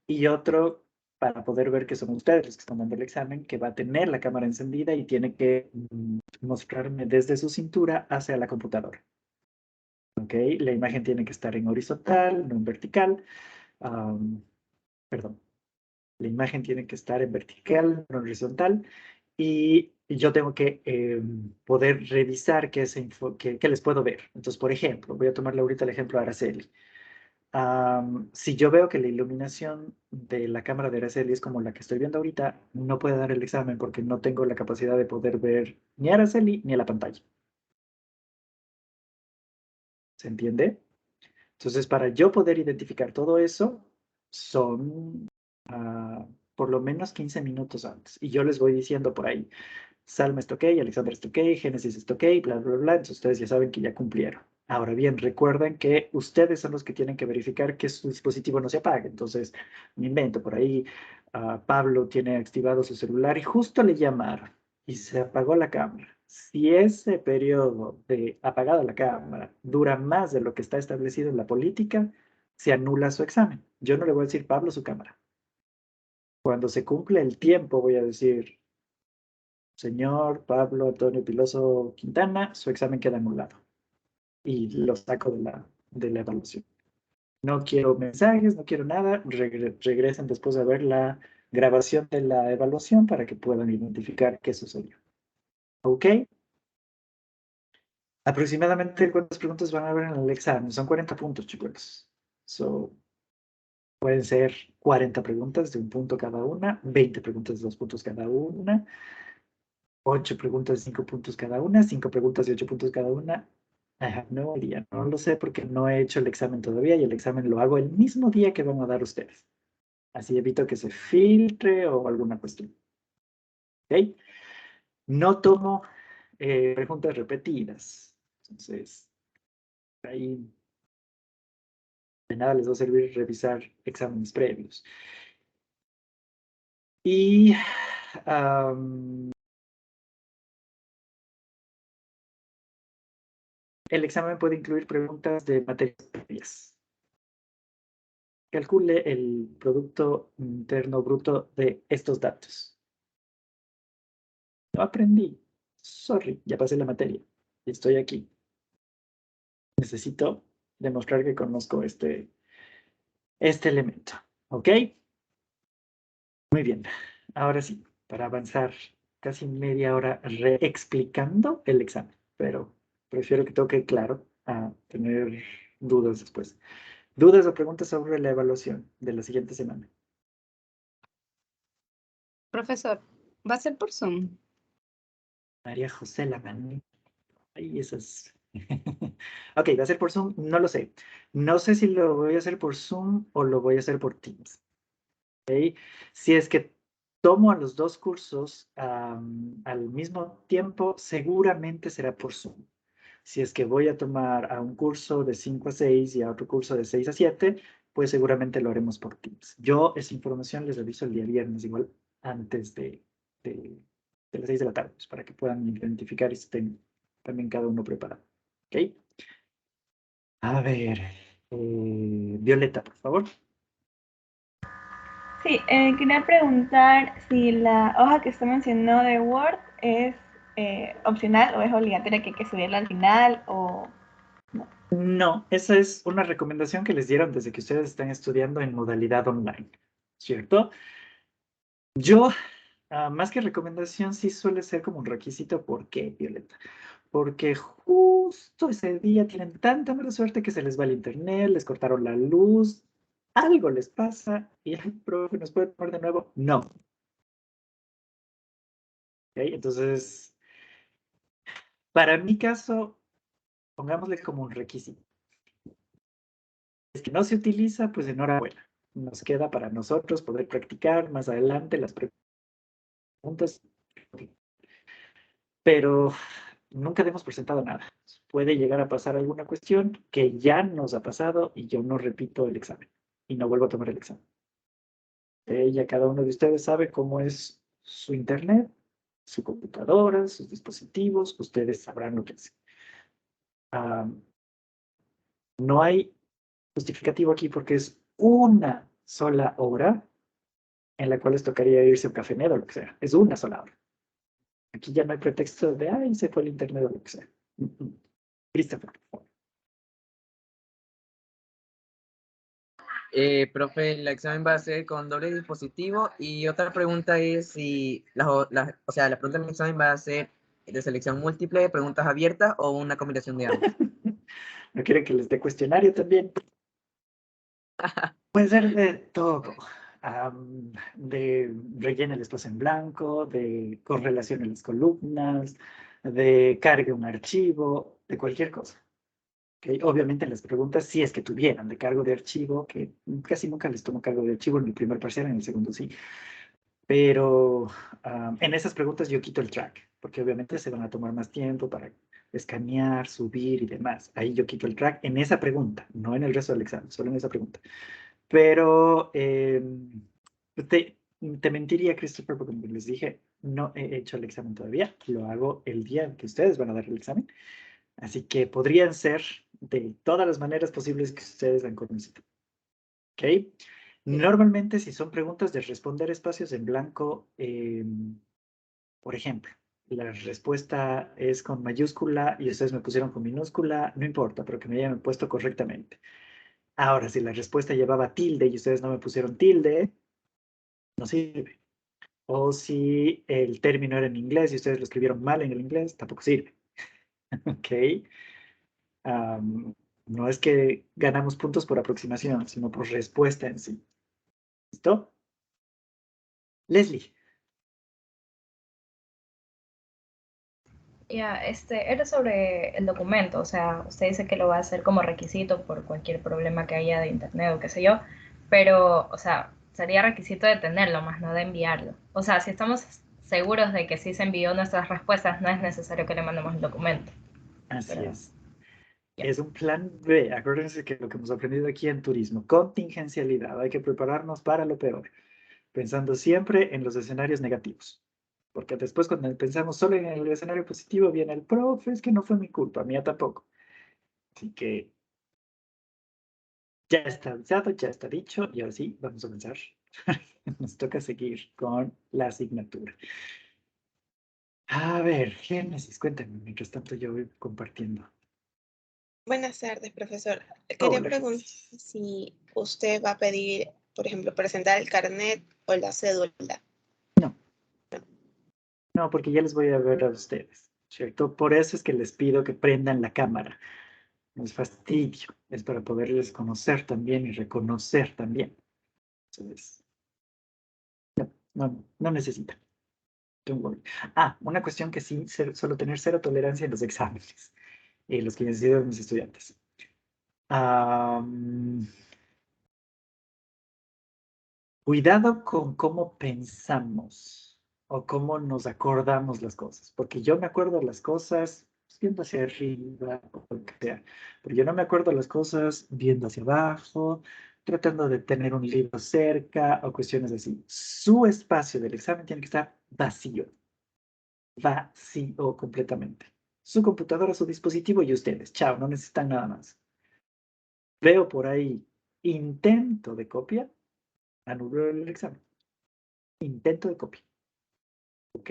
y otro para poder ver que son ustedes los que están dando el examen, que va a tener la cámara encendida y tiene que mostrarme desde su cintura hacia la computadora. ¿Ok? La imagen tiene que estar en horizontal, no en vertical. Perdón. La imagen tiene que estar en vertical, no en horizontal. Y yo tengo que poder revisar qué les puedo ver. Entonces, por ejemplo, voy a tomarle ahorita el ejemplo de Araceli. Si yo veo que la iluminación de la cámara de Araceli es como la que estoy viendo ahorita, no puedo dar el examen porque no tengo la capacidad de poder ver ni a Araceli ni a la pantalla. ¿Se entiende? Entonces, para yo poder identificar todo eso, son por lo menos 15 minutos antes. Y yo les voy diciendo por ahí, Salma está ok, Alexander está ok, Génesis está ok, bla, bla, bla. Entonces ustedes ya saben que ya cumplieron. Ahora bien, recuerden que ustedes son los que tienen que verificar que su dispositivo no se apague. Entonces, me invento por ahí, Pablo tiene activado su celular y justo le llamaron y se apagó la cámara. Si ese periodo de apagada la cámara dura más de lo que está establecido en la política, se anula su examen. Yo no le voy a decir, Pablo, su cámara. Cuando se cumple el tiempo, voy a decir, señor Pablo Antonio Piloso Quintana, su examen queda anulado. Y lo saco de la evaluación. No quiero mensajes, no quiero nada. Regresen después a ver la grabación de la evaluación para que puedan identificar qué sucedió. ¿Ok? Aproximadamente cuántas preguntas van a haber en el examen. Son 40 puntos, chicos. Pueden ser 40 preguntas de un punto cada una, 20 preguntas de 2 puntos cada una, 8 preguntas de 5 puntos cada una, 5 preguntas de 8 puntos cada una. Ajá, no idea, no lo sé porque no he hecho el examen todavía y el examen lo hago el mismo día que van a dar ustedes. Así evito que se filtre o alguna cuestión. ¿Ok? No tomo preguntas repetidas. Entonces, ahí de nada les va a servir revisar exámenes previos. Y El examen puede incluir preguntas de materias previas. Calcule el Producto Interno Bruto de estos datos. No aprendí. Sorry, ya pasé la materia. Y estoy aquí. Necesito demostrar que conozco este elemento. ¿Ok? Muy bien. Ahora sí, para avanzar casi media hora reexplicando el examen, pero prefiero que toque claro a tener dudas después. ¿Dudas o preguntas sobre la evaluación de la siguiente semana? Profesor, ¿va a ser por Zoom? María José Lamani. Ay, esas. Ok, ¿va a ser por Zoom? No lo sé. No sé si lo voy a hacer por Zoom o lo voy a hacer por Teams. ¿Ok? Si es que tomo a los dos cursos al mismo tiempo, seguramente será por Zoom. Si es que voy a tomar a un curso de 5 a 6 y a otro curso de 6 a 7, pues seguramente lo haremos por Teams. Yo esa información les aviso el día viernes, igual antes de las 6 de la tarde, pues, para que puedan identificar y estén también cada uno preparado. ¿Ok? A ver, Violeta, por favor. Sí, quería preguntar si la hoja que usted mencionó de Word es opcional o es obligatoria que hay que subirla al final o no. No, esa es una recomendación que les dieron desde que ustedes están estudiando en modalidad online, ¿cierto? Yo, más que recomendación, sí suele ser como un requisito. ¿Por qué, Violeta? Porque justo ese día tienen tanta mala suerte que se les va el internet, les cortaron la luz, algo les pasa y el profe nos puede tomar de nuevo. No. ¿Ok? Entonces, para mi caso, pongámosle como un requisito. Es que no se utiliza, pues enhorabuena. Nos queda para nosotros poder practicar más adelante las preguntas, pero nunca demos por sentado nada. Puede llegar a pasar alguna cuestión que ya nos ha pasado y yo no repito el examen y no vuelvo a tomar el examen. Ya cada uno de ustedes sabe cómo es su internet, su computadora, sus dispositivos, ustedes sabrán lo que es. No hay justificativo aquí porque es una sola hora en la cual les tocaría irse a un café o lo que sea. Es una sola hora. Aquí ya no hay pretexto de, ay, se fue el internet o lo que sea. Christopher, por favor. Profe, el examen va a ser con doble dispositivo y otra pregunta es si o sea, la pregunta del examen va a ser de selección múltiple, preguntas abiertas o una combinación de ambas. ¿No quieren que les dé cuestionario también? Puede ser de todo. De rellene el espacio en blanco, de correlacione las columnas, de cargue un archivo, de cualquier cosa. ¿Okay? Obviamente las preguntas, si es que tuvieran de cargo de archivo, que casi nunca les tomo cargo de archivo en el primer parcial, en el segundo sí. Pero en esas preguntas yo quito el track, porque obviamente se van a tomar más tiempo para escanear, subir y demás. Ahí yo quito el track en esa pregunta, no en el resto del examen, solo en esa pregunta. Pero te mentiría, Christopher, porque como les dije, no he hecho el examen todavía. Lo hago el día en que ustedes van a dar el examen. Así que podrían ser de todas las maneras posibles que ustedes han conocido. ¿Ok? Normalmente, si son preguntas de responder espacios en blanco, por ejemplo, la respuesta es con mayúscula y ustedes me pusieron con minúscula, no importa, pero que me hayan puesto correctamente. Ahora, si la respuesta llevaba tilde y ustedes no me pusieron tilde, no sirve. O si el término era en inglés y ustedes lo escribieron mal en el inglés, tampoco sirve. ¿Ok? No es que ganamos puntos por aproximación, sino por respuesta en sí. ¿Listo? Leslie. Ya, era sobre el documento, o sea, usted dice que lo va a hacer como requisito por cualquier problema que haya de internet o qué sé yo, pero, o sea, sería requisito de tenerlo, más no de enviarlo. O sea, si estamos seguros de que sí se envió nuestras respuestas, no es necesario que le mandemos el documento. Así Pero, es. ya. Es un plan B. Acuérdense que lo que hemos aprendido aquí en turismo, contingencialidad. Hay que prepararnos para lo peor, pensando siempre en los escenarios negativos. Porque después cuando pensamos solo en el escenario positivo, viene el profe, es que no fue mi culpa, mía tampoco. Así que ya está avisado, ya está dicho, y ahora sí, vamos a comenzar. Nos toca seguir con la asignatura. A ver, Génesis, cuéntame, mientras tanto yo voy compartiendo. Buenas tardes, profesor. Quería Hola, preguntar Génesis. si usted va a pedir, por ejemplo, presentar el carnet o la cédula. No, porque ya les voy a ver a ustedes, ¿cierto? Por eso es que les pido que prendan la cámara. No es fastidio, es para poderles conocer también y reconocer también. Entonces, no necesitan. Don't worry. Ah, una cuestión que sí, solo tener cero tolerancia en los exámenes, los que han sido mis estudiantes. Cuidado con cómo pensamos o cómo nos acordamos las cosas, porque yo me acuerdo las cosas viendo hacia arriba o lo que sea, pero yo no me acuerdo las cosas viendo hacia abajo, tratando de tener un libro cerca o cuestiones así. Su espacio del examen tiene que estar vacío completamente. Su computadora, su dispositivo y ustedes. Chao, no necesitan nada más. Veo por ahí intento de copia, anulo el examen. Intento de copia. ¿Ok?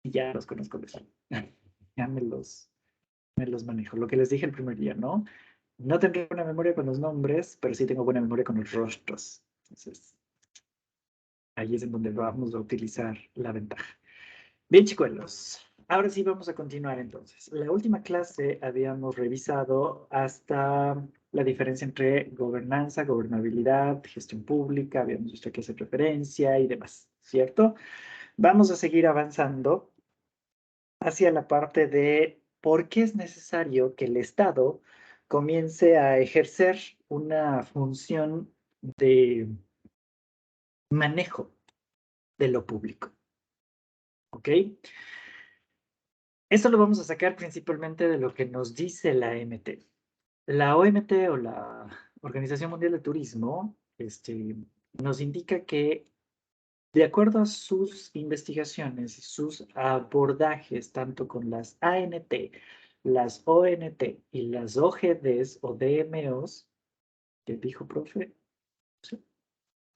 Y ya los conozco de eso. Ya me los manejo. Lo que les dije el primer día, ¿no? No tendré buena memoria con los nombres, pero sí tengo buena memoria con los rostros. Entonces, ahí es en donde vamos a utilizar la ventaja. Bien, chicuelos. Ahora sí vamos a continuar entonces. La última clase habíamos revisado hasta la diferencia entre gobernanza, gobernabilidad, gestión pública, habíamos visto a qué hace referencia y demás, ¿cierto? Vamos a seguir avanzando hacia la parte de por qué es necesario que el Estado comience a ejercer una función de manejo de lo público. ¿Ok? Esto lo vamos a sacar principalmente de lo que nos dice la OMT. La OMT o la Organización Mundial de Turismo nos indica que de acuerdo a sus investigaciones y sus abordajes, tanto con las ANT, las ONT y las OGDs o DMOs, que dijo profe, sí,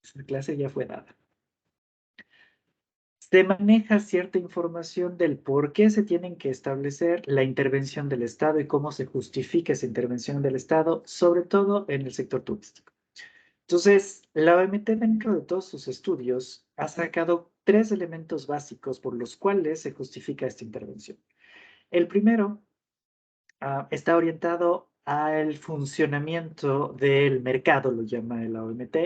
esa clase ya fue dada. Se maneja cierta información del por qué se tienen que establecer la intervención del Estado y cómo se justifica esa intervención del Estado, sobre todo en el sector turístico. Entonces, la OMT dentro de todos sus estudios ha sacado 3 elementos básicos por los cuales se justifica esta intervención. El primero está orientado al funcionamiento del mercado, lo llama la OMT.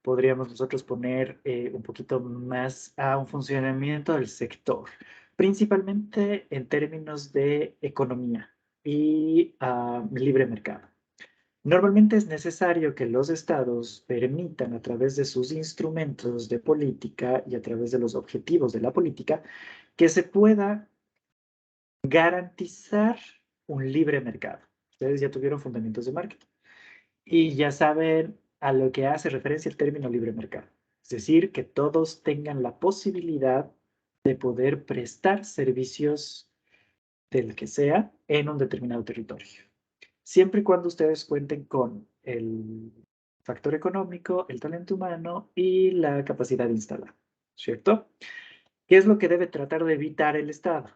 Podríamos nosotros poner un poquito más a un funcionamiento del sector, principalmente en términos de economía y libre mercado. Normalmente es necesario que los estados permitan a través de sus instrumentos de política y a través de los objetivos de la política que se pueda garantizar un libre mercado. Ustedes ya tuvieron fundamentos de marketing y ya saben a lo que hace referencia el término libre mercado. Es decir, que todos tengan la posibilidad de poder prestar servicios del que sea en un determinado territorio. Siempre y cuando ustedes cuenten con el factor económico, el talento humano y la capacidad instalada, ¿cierto? ¿Qué es lo que debe tratar de evitar el Estado?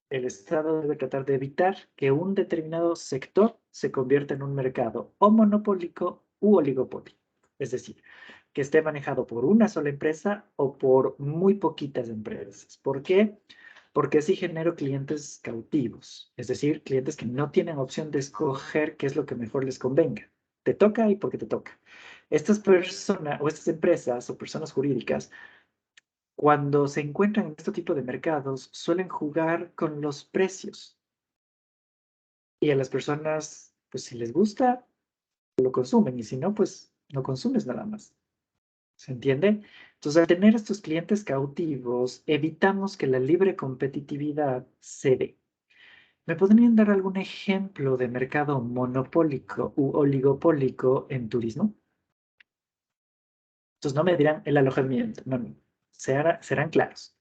El Estado debe tratar de evitar que un determinado sector se convierta en un mercado o monopólico u oligopólico. Es decir, que esté manejado por una sola empresa o por muy poquitas empresas. ¿Por qué? Porque así genero clientes cautivos, es decir, clientes que no tienen opción de escoger qué es lo que mejor les convenga. Te toca y porque te toca. Estas personas o estas empresas o personas jurídicas, cuando se encuentran en este tipo de mercados, suelen jugar con los precios. Y a las personas, pues si les gusta, lo consumen y si no, pues no consumes nada más. ¿Se entiende? Entonces, al tener estos clientes cautivos, evitamos que la libre competitividad se dé. ¿Me podrían dar algún ejemplo de mercado monopólico u oligopólico en turismo? Entonces, no me dirán el alojamiento, no. Serán claros.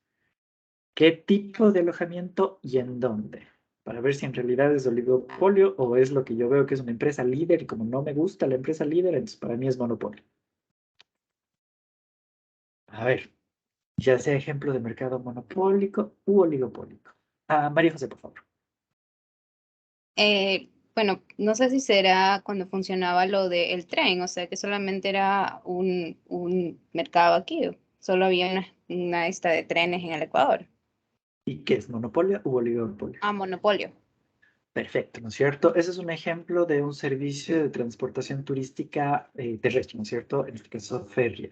¿Qué tipo de alojamiento y en dónde? para ver si en realidad es oligopolio o es lo que yo veo que es una empresa líder y como no me gusta la empresa líder, entonces para mí es monopolio. A ver, ya sea ejemplo de mercado monopólico u oligopólico. María José, por favor. Bueno, no sé si será cuando funcionaba lo del tren, o sea, que solamente era un mercado aquí, solo había una esta de trenes en el Ecuador. ¿Y qué es monopolio u oligopolio? Ah, monopolio. Perfecto, ¿no es cierto? Ese es un ejemplo de un servicio de transportación turística terrestre, ¿no es cierto? En este caso, férrea,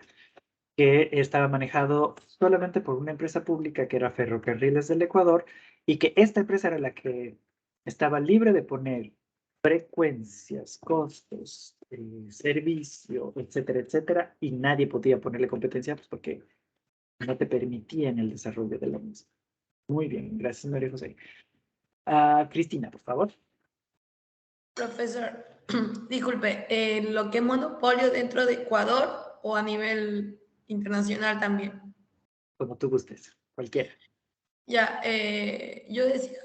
que estaba manejado solamente por una empresa pública que era Ferrocarriles del Ecuador y que esta empresa era la que estaba libre de poner frecuencias, costos, servicio, etcétera, etcétera, y nadie podía ponerle competencia pues, porque no te permitían el desarrollo de la misma. Muy bien, gracias, María José. Cristina, por favor. Profesor, disculpe, ¿lo que es monopolio dentro de Ecuador o a nivel internacional también? Como tú gustes, cualquiera. Ya, yo decía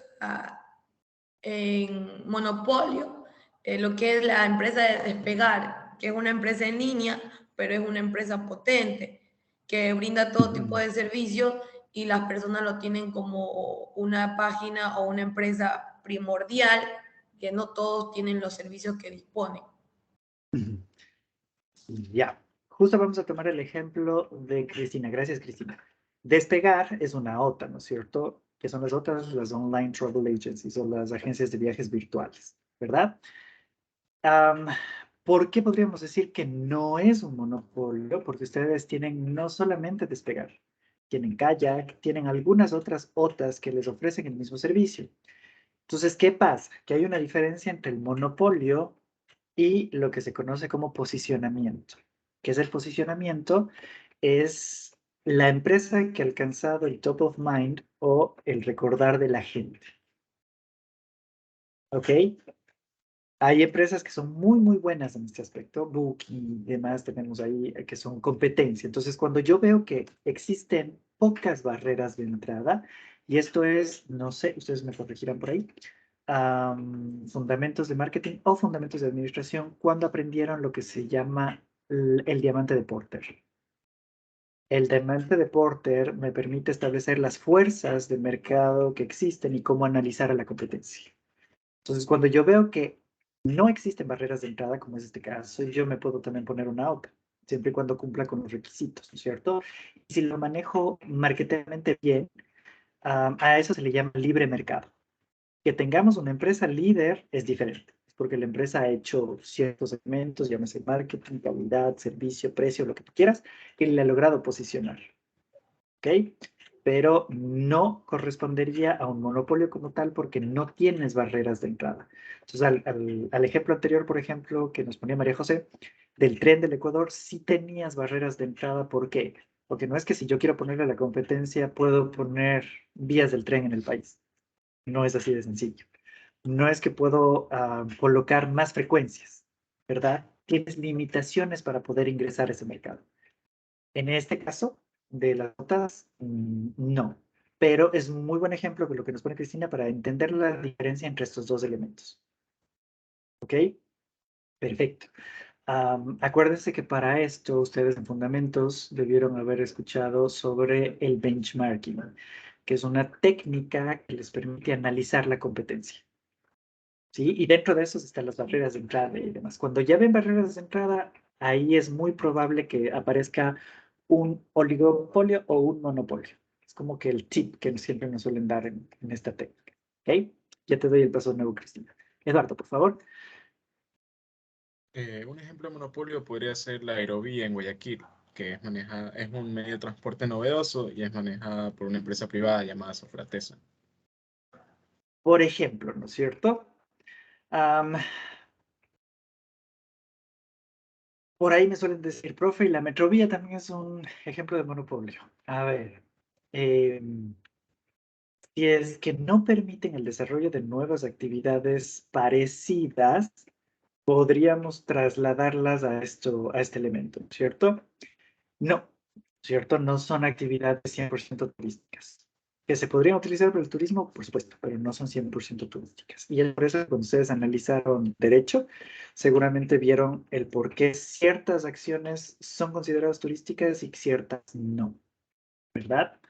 en monopolio, lo que es la empresa de Despegar, que es una empresa en línea, pero es una empresa potente, que brinda todo tipo de servicios y las personas lo tienen como una página o una empresa primordial, que no todos tienen los servicios que disponen. Ya, justo vamos a tomar el ejemplo de Cristina. Gracias, Cristina. Despegar es una OTA, ¿no es cierto? Que son las OTAs, las Online Travel Agencies o las agencias de viajes virtuales, ¿verdad? Am, ¿Por qué podríamos decir que no es un monopolio? Porque ustedes tienen no solamente Despegar, tienen Kayak, tienen algunas otras OTAs que les ofrecen el mismo servicio. Entonces, ¿qué pasa? Que hay una diferencia entre el monopolio y lo que se conoce como posicionamiento. ¿Qué es el posicionamiento? Es la empresa que ha alcanzado el top of mind o el recordar de la gente. ¿Ok? Hay empresas que son muy, muy buenas en este aspecto. Booking y demás tenemos ahí que son competencia. Entonces, cuando yo veo que existen pocas barreras de entrada, y esto es, no sé, ustedes me corregirán por ahí, fundamentos de marketing o fundamentos de administración, cuando aprendieron lo que se llama el diamante de Porter. El diamante de Porter me permite establecer las fuerzas de mercado que existen y cómo analizar a la competencia. Entonces, cuando yo veo que no existen barreras de entrada, como es este caso, yo me puedo también poner una OTA, siempre y cuando cumpla con los requisitos, ¿no es cierto? Y si lo manejo marketingamente bien, a eso se le llama libre mercado. Que tengamos una empresa líder es diferente, es porque la empresa ha hecho ciertos segmentos, llámese marketing, calidad, servicio, precio, lo que tú quieras, y le ha logrado posicionar. ¿Ok? Pero no correspondería a un monopolio como tal porque no tienes barreras de entrada. Entonces, al ejemplo anterior, por ejemplo, que nos ponía María José, del tren del Ecuador, sí tenías barreras de entrada. ¿Por qué? Porque no es que si yo quiero ponerle la competencia, puedo poner vías del tren en el país. No es así de sencillo. No es que puedo colocar más frecuencias, ¿verdad? Tienes limitaciones para poder ingresar a ese mercado. En este caso, de las notas, no. Pero es un muy buen ejemplo de lo que nos pone Cristina para entender la diferencia entre estos dos elementos. ¿Ok? Perfecto. Acuérdense que para esto ustedes en fundamentos debieron haber escuchado sobre el benchmarking, que es una técnica que les permite analizar la competencia. ¿Sí? Y dentro de eso están las barreras de entrada y demás. Cuando ya ven barreras de entrada, ahí es muy probable que aparezca un oligopolio o un monopolio. Es como que el tip que siempre nos suelen dar en esta técnica. ¿Ok? Ya te doy el paso de nuevo, Cristina. Eduardo, por favor. Un ejemplo de monopolio podría ser la aerovía en Guayaquil, que es un medio de transporte novedoso y es manejada por una empresa privada llamada Sofratesa. Por ejemplo, ¿no es cierto? Por ahí me suelen decir, profe, y la Metrovía también es un ejemplo de monopolio. A ver, si es que no permiten el desarrollo de nuevas actividades parecidas, podríamos trasladarlas a este elemento, ¿cierto? No, ¿cierto? No son actividades 100% turísticas. Que se podrían utilizar para el turismo, por supuesto, pero no son 100% turísticas. Y es por eso que cuando ustedes analizaron derecho, seguramente vieron el por qué ciertas acciones son consideradas turísticas y ciertas no, ¿verdad?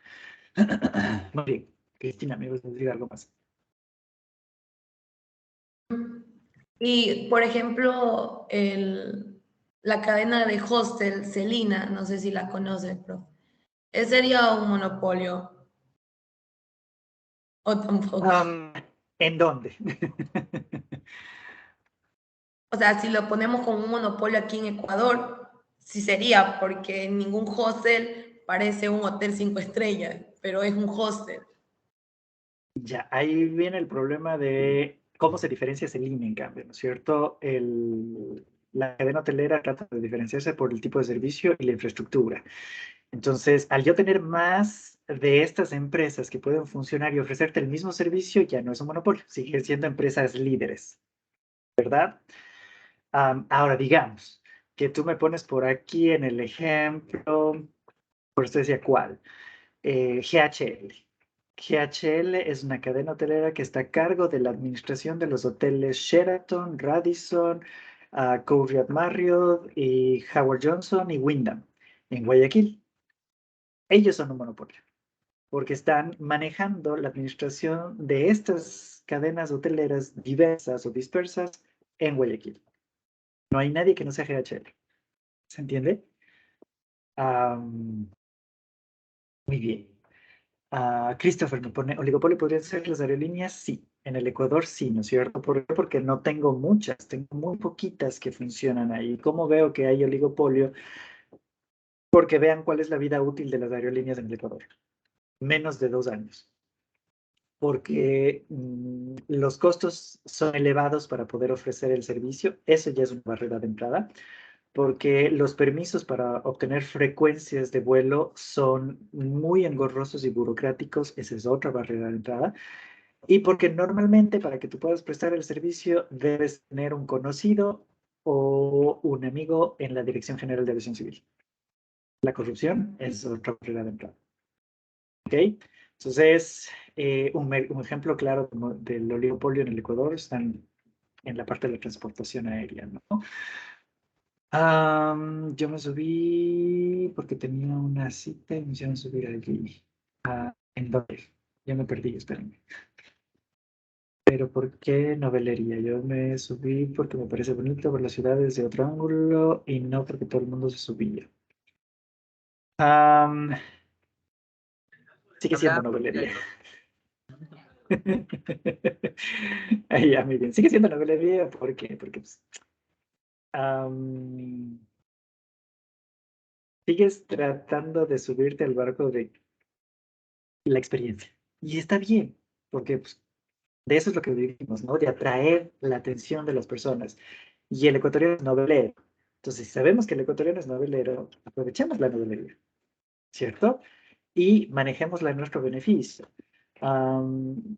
Muy bien. Cristina, ¿me vas a decir algo más? Y, por ejemplo, la cadena de hostel, Celina, no sé si la conoces, profe. ¿Ese sería un monopolio? ¿O tampoco? ¿En dónde? O sea, si lo ponemos como un monopolio aquí en Ecuador, sí sería, porque ningún hostel parece un hotel 5 estrellas, pero es un hostel. Ya, ahí viene el problema de cómo se diferencia ese línea, en cambio, ¿no es cierto? La cadena hotelera trata de diferenciarse por el tipo de servicio y la infraestructura. Entonces, al yo tener más de estas empresas que pueden funcionar y ofrecerte el mismo servicio, ya no es un monopolio, siguen siendo empresas líderes, ¿verdad? Ahora, digamos que tú me pones por aquí en el ejemplo, por eso decía cuál, GHL. GHL es una cadena hotelera que está a cargo de la administración de los hoteles Sheraton, Radisson, Conrad Marriott, y Howard Johnson y Wyndham en Guayaquil. Ellos son un monopolio porque están manejando la administración de estas cadenas hoteleras diversas o dispersas en Guayaquil. No hay nadie que no sea GHL. ¿Se entiende? Muy bien. Christopher me pone, ¿oligopolio podrían ser las aerolíneas? Sí, en el Ecuador sí, ¿no es cierto? ¿Por qué? Porque no tengo muchas, tengo muy poquitas que funcionan ahí. ¿Cómo veo que hay oligopolio? Porque vean cuál es la vida útil de las aerolíneas en el Ecuador. Menos de 2 años. Porque los costos son elevados para poder ofrecer el servicio. Eso ya es una barrera de entrada. Porque los permisos para obtener frecuencias de vuelo son muy engorrosos y burocráticos. Esa es otra barrera de entrada. Y porque normalmente para que tú puedas prestar el servicio debes tener un conocido o un amigo en la Dirección General de Aviación Civil. La corrupción es otra barrera de entrada. ¿Ok? Entonces, un ejemplo claro del oligopolio en el Ecuador está en la parte de la transportación aérea, ¿no? Yo me subí porque tenía una cita y me hicieron subir allí. ¿En dónde? Ya me perdí, espérenme. Pero ¿por qué novelería? Yo me subí porque me parece bonito ver la ciudad desde otro ángulo y no porque todo el mundo se subía. Sigue siendo Hablaba novelería. de- Ahí ya, muy bien. Sigue siendo novelería. ¿Por qué? Porque pues, sigues tratando de subirte al barco de la experiencia. Y está bien, porque pues, de eso es lo que vivimos, ¿no? De atraer la atención de las personas. Y el ecuatoriano es novelero. Entonces, si sabemos que el ecuatoriano es novelero, aprovechemos la novelería, ¿cierto? Y manejémosla en nuestro beneficio.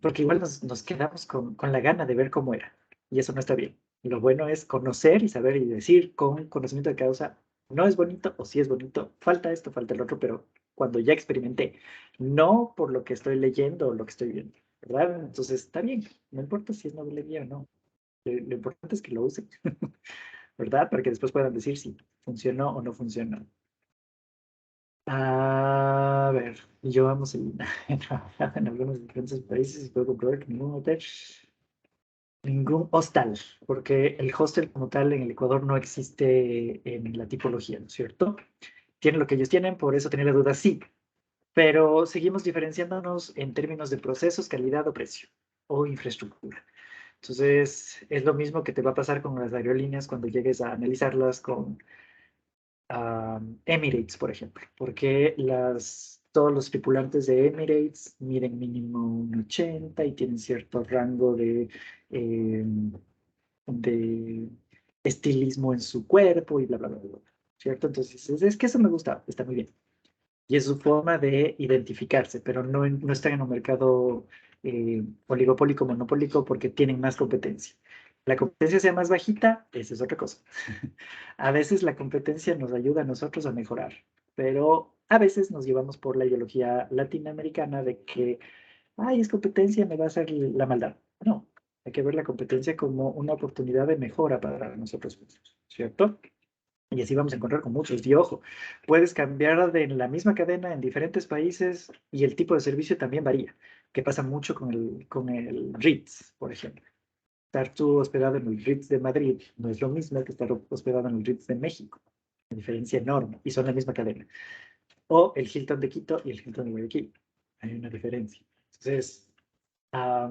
Porque igual nos quedamos con la gana de ver cómo era. Y eso no está bien. Lo bueno es conocer y saber y decir con conocimiento de causa, no es bonito o sí es bonito, falta esto, falta el otro, pero cuando ya experimenté, no por lo que estoy leyendo o lo que estoy viendo, ¿verdad? Entonces está bien, no importa si es novelería o no. Lo importante es que lo usen, ¿verdad? Para que después puedan decir si funcionó o no funcionó. A ver, yo vamos he trabajado en algunos diferentes países y puedo comprobar que ningún hotel, ningún hostal, porque el hostel como tal en el Ecuador no existe en la tipología, ¿no es cierto? Tiene lo que ellos tienen, por eso tenía la duda, sí, pero seguimos diferenciándonos en términos de procesos, calidad o precio, o infraestructura. Entonces, es lo mismo que te va a pasar con las aerolíneas cuando llegues a analizarlas con Emirates, por ejemplo, porque todos los tripulantes de Emirates miden mínimo un 80 y tienen cierto rango eh, de estilismo en su cuerpo y bla, bla, bla, bla, ¿cierto? Entonces, es que eso me gusta, está muy bien. Y es su forma de identificarse, pero no están en un mercado oligopólico, monopólico, porque tienen más competencia. La competencia sea más bajita, esa es otra cosa. A veces la competencia nos ayuda a nosotros a mejorar, pero A veces nos llevamos por la ideología latinoamericana de que, ay, es competencia, me va a hacer la maldad. No, hay que ver la competencia como una oportunidad de mejora para nosotros mismos, ¿cierto? Y así vamos a encontrar con muchos. Y ojo, puedes cambiar de la misma cadena en diferentes países y el tipo de servicio también varía, que pasa mucho con el Ritz, por ejemplo. Estar tú hospedado en el Ritz de Madrid no es lo mismo que estar hospedado en el Ritz de México. Una diferencia enorme y son la misma cadena. O el Hilton de Quito y el Hilton de Guayaquil. Hay una diferencia. Entonces, a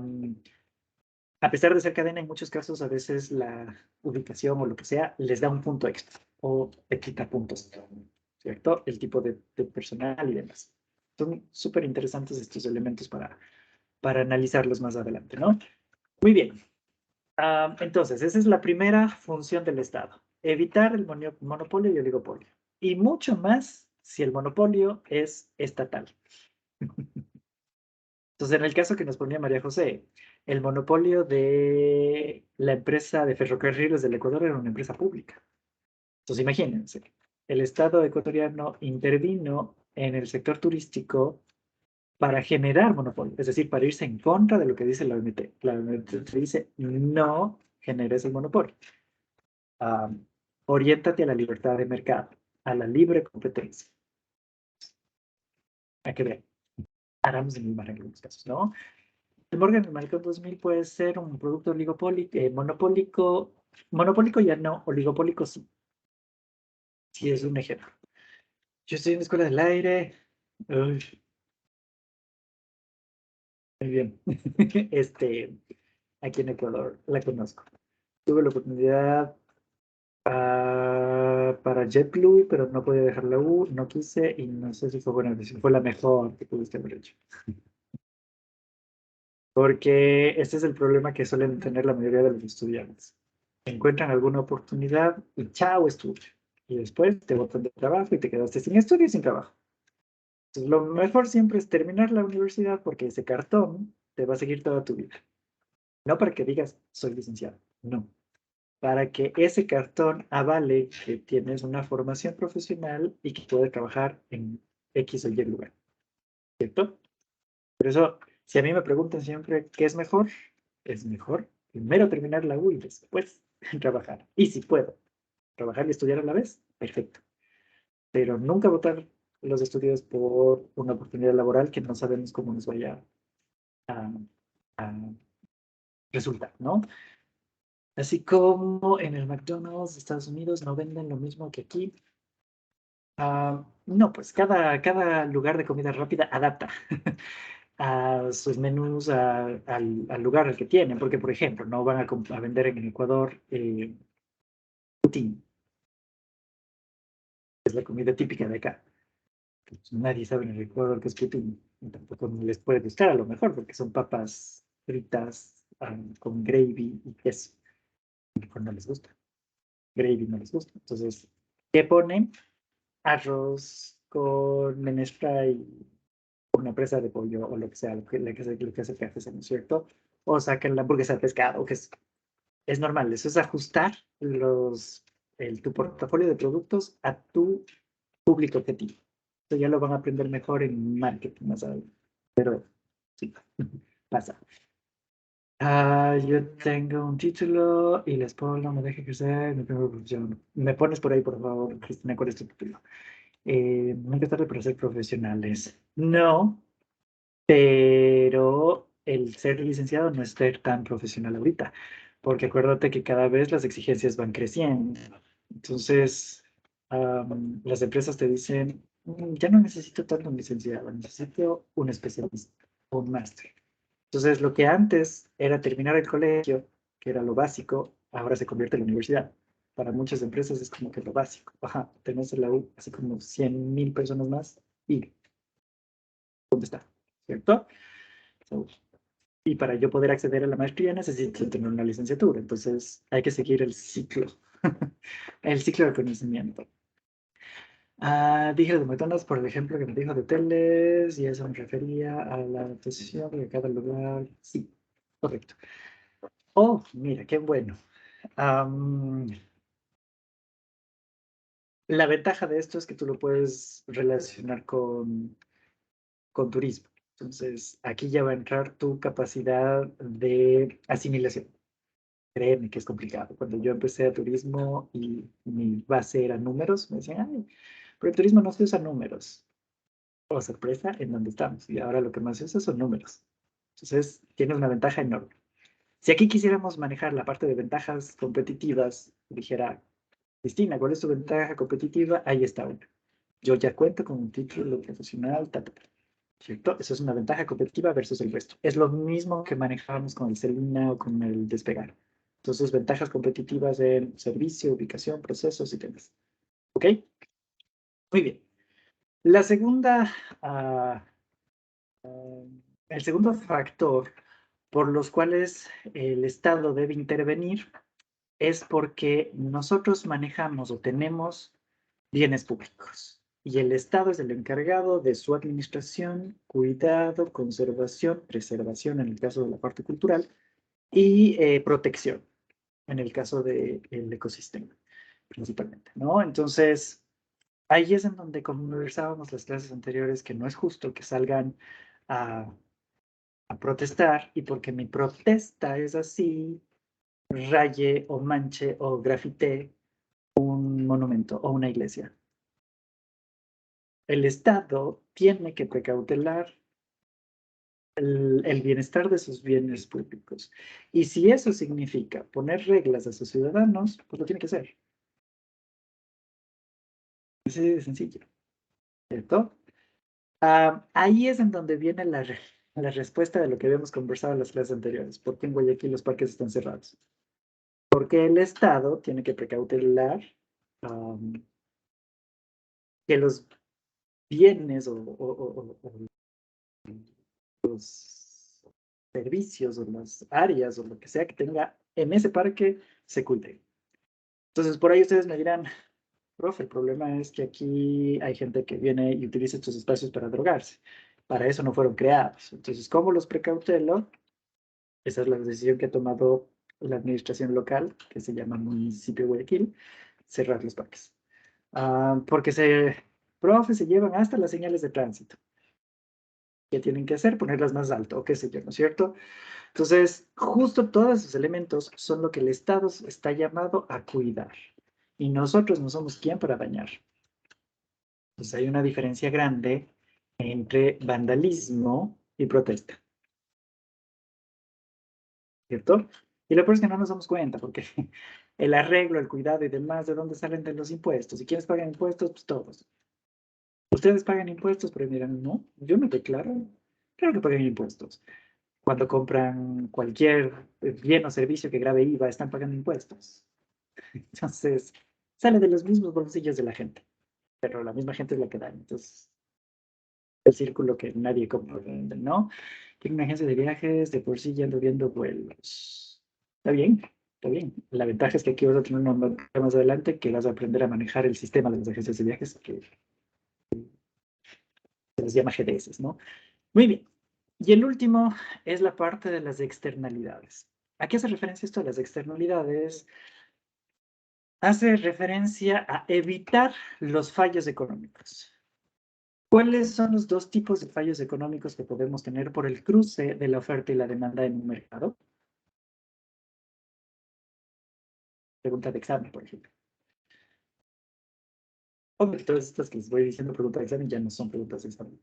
pesar de ser cadena, en muchos casos a veces la ubicación o lo que sea les da un punto extra o te quita puntos, ¿cierto? El tipo de personal y demás. Son súper interesantes estos elementos para analizarlos más adelante, ¿no? Muy bien. Entonces, esa es la primera función del Estado. Evitar el monopolio y oligopolio. Y mucho más si el monopolio es estatal. Entonces, en el caso que nos ponía María José, el monopolio de la empresa de ferrocarriles del Ecuador era una empresa pública. Entonces, imagínense, el Estado ecuatoriano intervino en el sector turístico para generar monopolio, es decir, para irse en contra de lo que dice la OMT. La OMT dice, no generes el monopolio. Oriéntate a la libertad de mercado, a la libre competencia. Hay que ver. Haramos en algunos casos, ¿no? El Morgan Malcolm 2000 puede ser un producto monopólico, monopólico ya no, oligopólico sí. Sí, es un ejemplo. Yo estoy en la Escuela del Aire. Uy, muy bien. Aquí en Ecuador, la conozco. Tuve la oportunidad para JetBlue, pero no podía dejar la U, no quise y no sé si fue buena decisión. Fue la mejor que pudiste haber hecho. Porque este es el problema que suelen tener la mayoría de los estudiantes. Encuentran alguna oportunidad y chao, estudio. Y después te botan de trabajo y te quedaste sin estudio y sin trabajo. Entonces, lo mejor siempre es terminar la universidad porque ese cartón te va a seguir toda tu vida. No para que digas, soy licenciado. No. Para que ese cartón avale que tienes una formación profesional y que puedes trabajar en X o Y lugar. ¿Cierto? Por eso, si a mí me preguntan siempre qué es mejor primero terminar la U y después trabajar. Y si puedo trabajar y estudiar a la vez, perfecto. Pero nunca votar los estudios por una oportunidad laboral que no sabemos cómo nos vaya a, a resultar, ¿no? Así como en el McDonald's de Estados Unidos no venden lo mismo que aquí. No, pues cada lugar de comida rápida adapta a sus menús al lugar al que tienen, porque por ejemplo, no van a vender en Ecuador poutine, es la comida típica de acá. Pues, nadie sabe en el Ecuador qué es poutine, y tampoco les puede gustar a lo mejor, porque son papas fritas con gravy y queso. A lo mejor no les gusta, gravy no les gusta. Entonces, ¿qué ponen? Arroz con menestra y una presa de pollo o lo que sea, lo que hace que haces, ¿no es cierto? O sacan la hamburguesa de pescado, que es normal. Eso es ajustar tu portafolio de productos a tu público objetivo. Eso ya lo van a aprender mejor en marketing más adelante. Pero sí, pasa. Yo tengo un título y la escuela no me deja ejercer mi primera profesión. Me pones por ahí, por favor, Cristina, ¿cuál es tu título? Nunca es tarde para ser profesionales. No, pero el ser licenciado no es ser tan profesional ahorita, porque acuérdate que cada vez las exigencias van creciendo. Entonces, las empresas te dicen, ya no necesito tanto un licenciado, necesito un especialista o un máster. Entonces, lo que antes era terminar el colegio, que era lo básico, ahora se convierte en la universidad. Para muchas empresas es como que lo básico. Ajá, tenés en la U, así como 100,000 personas más, y ¿dónde está? ¿Cierto? So, y para yo poder acceder a la maestría necesito tener una licenciatura. Entonces, hay que seguir el ciclo, el ciclo de conocimiento. Dije de McDonald's por el ejemplo que me dijo de teles, y eso me refería a la adaptación de cada lugar. Sí, correcto. Oh, mira, qué bueno. La ventaja de esto es que tú lo puedes relacionar con turismo. Entonces, aquí ya va a entrar tu capacidad de asimilación. Créeme que es complicado. Cuando yo empecé a turismo y mi base era números, me decían, ay, pero el turismo no se usa números. Oh, sorpresa, en donde estamos. Y ahora lo que más se usa son números. Entonces, tienes una ventaja enorme. Si aquí quisiéramos manejar la parte de ventajas competitivas, dijera, Cristina, ¿cuál es tu ventaja competitiva? Ahí está una. Yo ya cuento con un título profesional, ¿cierto? Eso es una ventaja competitiva versus el resto. Es lo mismo que manejábamos con el Celina o con el Despegar. Entonces, ventajas competitivas en servicio, ubicación, procesos y temas. ¿Ok? Muy bien. La segunda, el segundo factor por los cuales el Estado debe intervenir es porque nosotros manejamos o tenemos bienes públicos y el Estado es el encargado de su administración, cuidado, conservación, preservación en el caso de la parte cultural y protección en el caso del ecosistema principalmente, ¿no? Entonces, ahí es en donde conversábamos las clases anteriores que no es justo que salgan a protestar y porque mi protesta es así, raye o manche o grafite un monumento o una iglesia. El Estado tiene que precautelar el bienestar de sus bienes públicos. Y si eso significa poner reglas a sus ciudadanos, pues lo tiene que hacer. Así de sencillo, ¿cierto? Ahí es en donde viene la respuesta de lo que habíamos conversado en las clases anteriores. ¿Por qué en Guayaquil los parques están cerrados? Porque el Estado tiene que precautelar que los bienes o los servicios o las áreas o lo que sea que tenga en ese parque se cuide. Entonces, por ahí ustedes me dirán, profe, el problema es que aquí hay gente que viene y utiliza estos espacios para drogarse. Para eso no fueron creados. Entonces, ¿cómo los precautelo? Esa es la decisión que ha tomado la administración local, que se llama Municipio de Guayaquil, cerrar los parques. Porque profe, se llevan hasta las señales de tránsito. ¿Qué tienen que hacer? Ponerlas más alto, o qué sé yo, ¿no es cierto? Entonces, justo todos esos elementos son lo que el Estado está llamado a cuidar. Y nosotros no somos quien para dañar. Entonces, hay una diferencia grande entre vandalismo y protesta. ¿Cierto? Y lo peor es que no nos damos cuenta, porque el arreglo, el cuidado y demás, ¿de dónde salen? De los impuestos? ¿Y quiénes pagan impuestos? Pues todos. Ustedes pagan impuestos, pero dirán, no, yo no declaro. Claro que pagan impuestos. Cuando compran cualquier bien o servicio que grave IVA, están pagando impuestos. Entonces, sale de los mismos bolsillos de la gente, pero la misma gente es la que da. Entonces, el círculo que nadie comprende, ¿no? Tengo una agencia de viajes, de por sí ya ando viendo vuelos. Está bien, está bien. La ventaja es que aquí vas a tener una materia más adelante que vas a aprender a manejar el sistema de las agencias de viajes, que se les llama GDS, ¿no? Muy bien. Y el último es la parte de las externalidades. ¿A qué hace referencia esto de las externalidades? Hace referencia a evitar los fallos económicos. ¿Cuáles son los dos tipos de fallos económicos que podemos tener por el cruce de la oferta y la demanda en un mercado? Pregunta de examen, por ejemplo. Hombre, todas estas que les voy diciendo preguntas de examen ya no son preguntas de examen.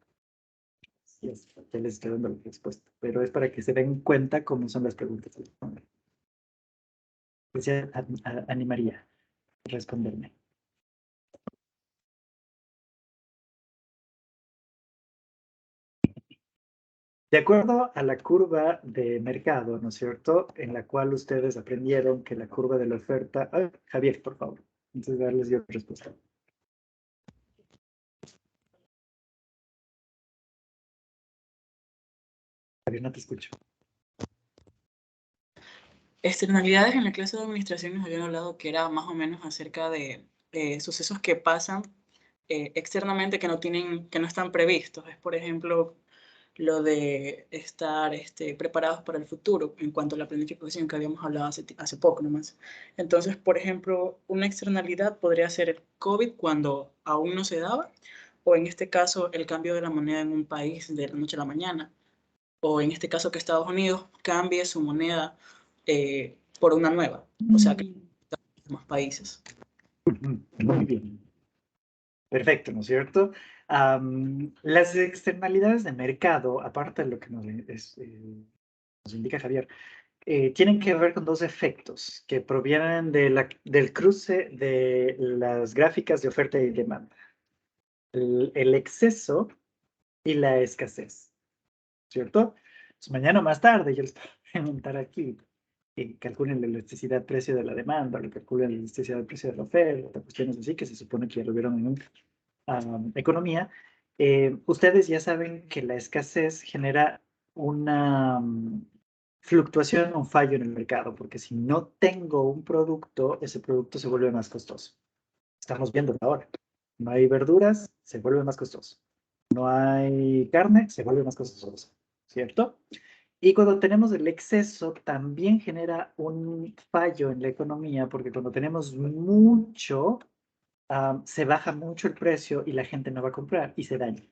Yes, ya les estoy dando la respuesta, pero es para que se den cuenta cómo son las preguntas del examen. Pues ya animaría a responderme. De acuerdo a la curva de mercado, ¿no es cierto? En la cual ustedes aprendieron que la curva de la oferta... Javier, por favor, antes de darles yo respuesta. Javier, no te escucho. Externalidades en la clase de administración nos habían hablado que era más o menos acerca de sucesos que pasan externamente que no están previstos. Es, por ejemplo, lo de estar preparados para el futuro en cuanto a la planificación que habíamos hablado hace poco nomás. Entonces, por ejemplo, una externalidad podría ser el COVID cuando aún no se daba, o en este caso el cambio de la moneda en un país de la noche a la mañana, o en este caso que Estados Unidos cambie su moneda por una nueva, o sea, que más países. Muy bien. Perfecto, ¿no es cierto? Las externalidades de mercado, aparte de lo que nos indica Javier, tienen que ver con dos efectos que provienen del cruce de las gráficas de oferta y demanda. El exceso y la escasez, ¿cierto? Pues mañana o más tarde yo les voy a preguntar aquí, calculen la elasticidad precio de la demanda, lo calculen la elasticidad del precio de la oferta, cuestiones así que se supone que ya lo vieron en economía. Ustedes ya saben que la escasez genera una fluctuación, un fallo en el mercado, porque si no tengo un producto, ese producto se vuelve más costoso. Estamos viendo ahora. No hay verduras, se vuelve más costoso. No hay carne, se vuelve más costoso, ¿cierto? Y cuando tenemos el exceso, también genera un fallo en la economía, porque cuando tenemos mucho, se baja mucho el precio y la gente no va a comprar y se daña,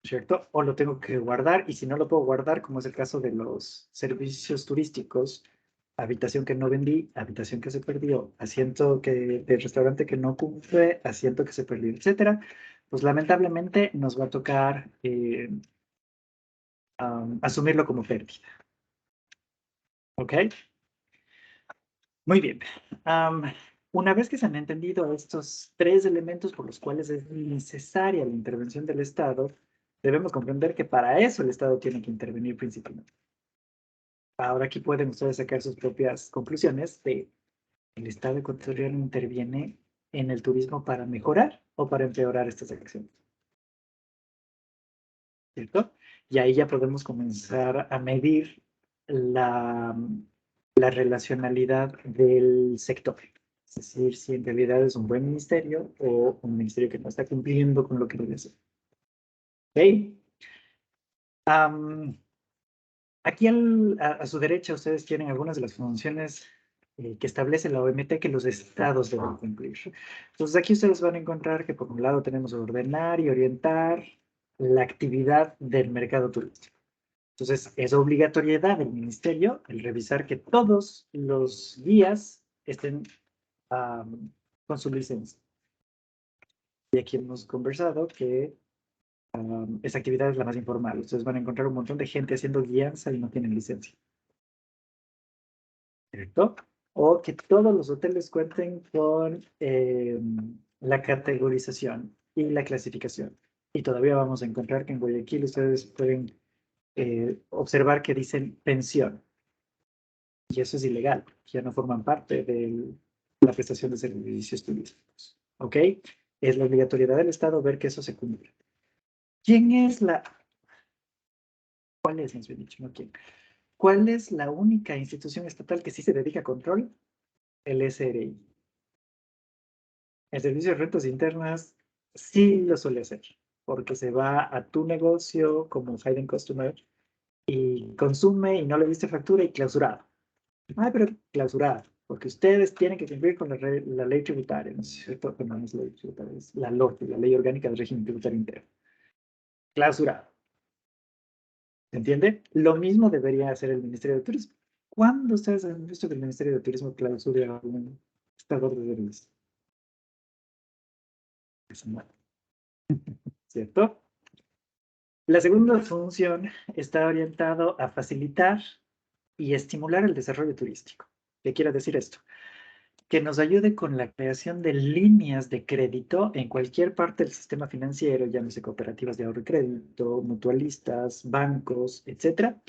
¿cierto? O lo tengo que guardar y si no lo puedo guardar, como es el caso de los servicios turísticos, habitación que no vendí, habitación que se perdió, asiento del restaurante que no ocupé, asiento que se perdió, etcétera, pues lamentablemente nos va a tocar asumirlo como pérdida. ¿Ok? Muy bien. Una vez que se han entendido estos tres elementos por los cuales es necesaria la intervención del Estado, debemos comprender que para eso el Estado tiene que intervenir principalmente. Ahora aquí pueden ustedes sacar sus propias conclusiones de el Estado ecuatoriano interviene en el turismo para mejorar o para empeorar estas acciones. ¿Cierto? Y ahí ya podemos comenzar a medir la relacionalidad del sector. Es decir, si en realidad es un buen ministerio o un ministerio que no está cumpliendo con lo que debe hacer. ¿Ok? Aquí a su derecha ustedes tienen algunas de las funciones que establece la OMT que los estados deben cumplir. Entonces aquí ustedes van a encontrar que por un lado tenemos ordenar y orientar la actividad del mercado turístico. Entonces es obligatoriedad del ministerio el revisar que todos los guías estén con su licencia. Y aquí hemos conversado que esa actividad es la más informal. Ustedes van a encontrar un montón de gente haciendo guianza y no tienen licencia. ¿Cierto? O que todos los hoteles cuenten con la categorización y la clasificación. Y todavía vamos a encontrar que en Guayaquil ustedes pueden observar que dicen pensión. Y eso es ilegal, ya no forman parte de la prestación de servicios turísticos. ¿Ok? Es la obligatoriedad del Estado ver que eso se cumple. ¿Quién es ¿Cuál es, más bien dicho, no quién? ¿Cuál es la única institución estatal que sí se dedica a control? El SRI. El Servicio de Rentas Internas sí lo suele hacer, porque se va a tu negocio como hidden customer y consume y no le diste factura y clausurado. Ah, pero clausurada, porque ustedes tienen que cumplir con la ley tributaria, ¿no es cierto? No es ley tributaria, es la LORTI, la Ley Orgánica del Régimen Tributario Interno. Clausurada. ¿Se entiende? Lo mismo debería hacer el Ministerio de Turismo. ¿Cuándo ustedes han visto que el Ministerio de Turismo clausure a un prestador de servicios? ¿Cierto? La segunda función está orientado a facilitar y estimular el desarrollo turístico. ¿Qué quiere decir esto? Que nos ayude con la creación de líneas de crédito en cualquier parte del sistema financiero, llámese cooperativas de ahorro y crédito, mutualistas, bancos, etcétera,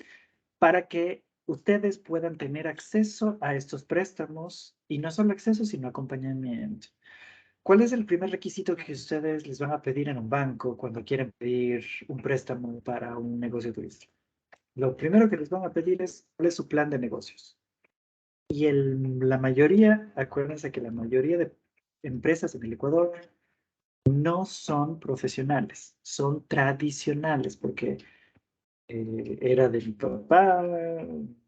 para que ustedes puedan tener acceso a estos préstamos y no solo acceso, sino acompañamiento. ¿Cuál es el primer requisito que ustedes les van a pedir en un banco cuando quieren pedir un préstamo para un negocio turístico? Lo primero que les van a pedir es cuál es su plan de negocios. Y la mayoría, acuérdense que la mayoría de empresas en el Ecuador no son profesionales, son tradicionales, porque era de mi papá,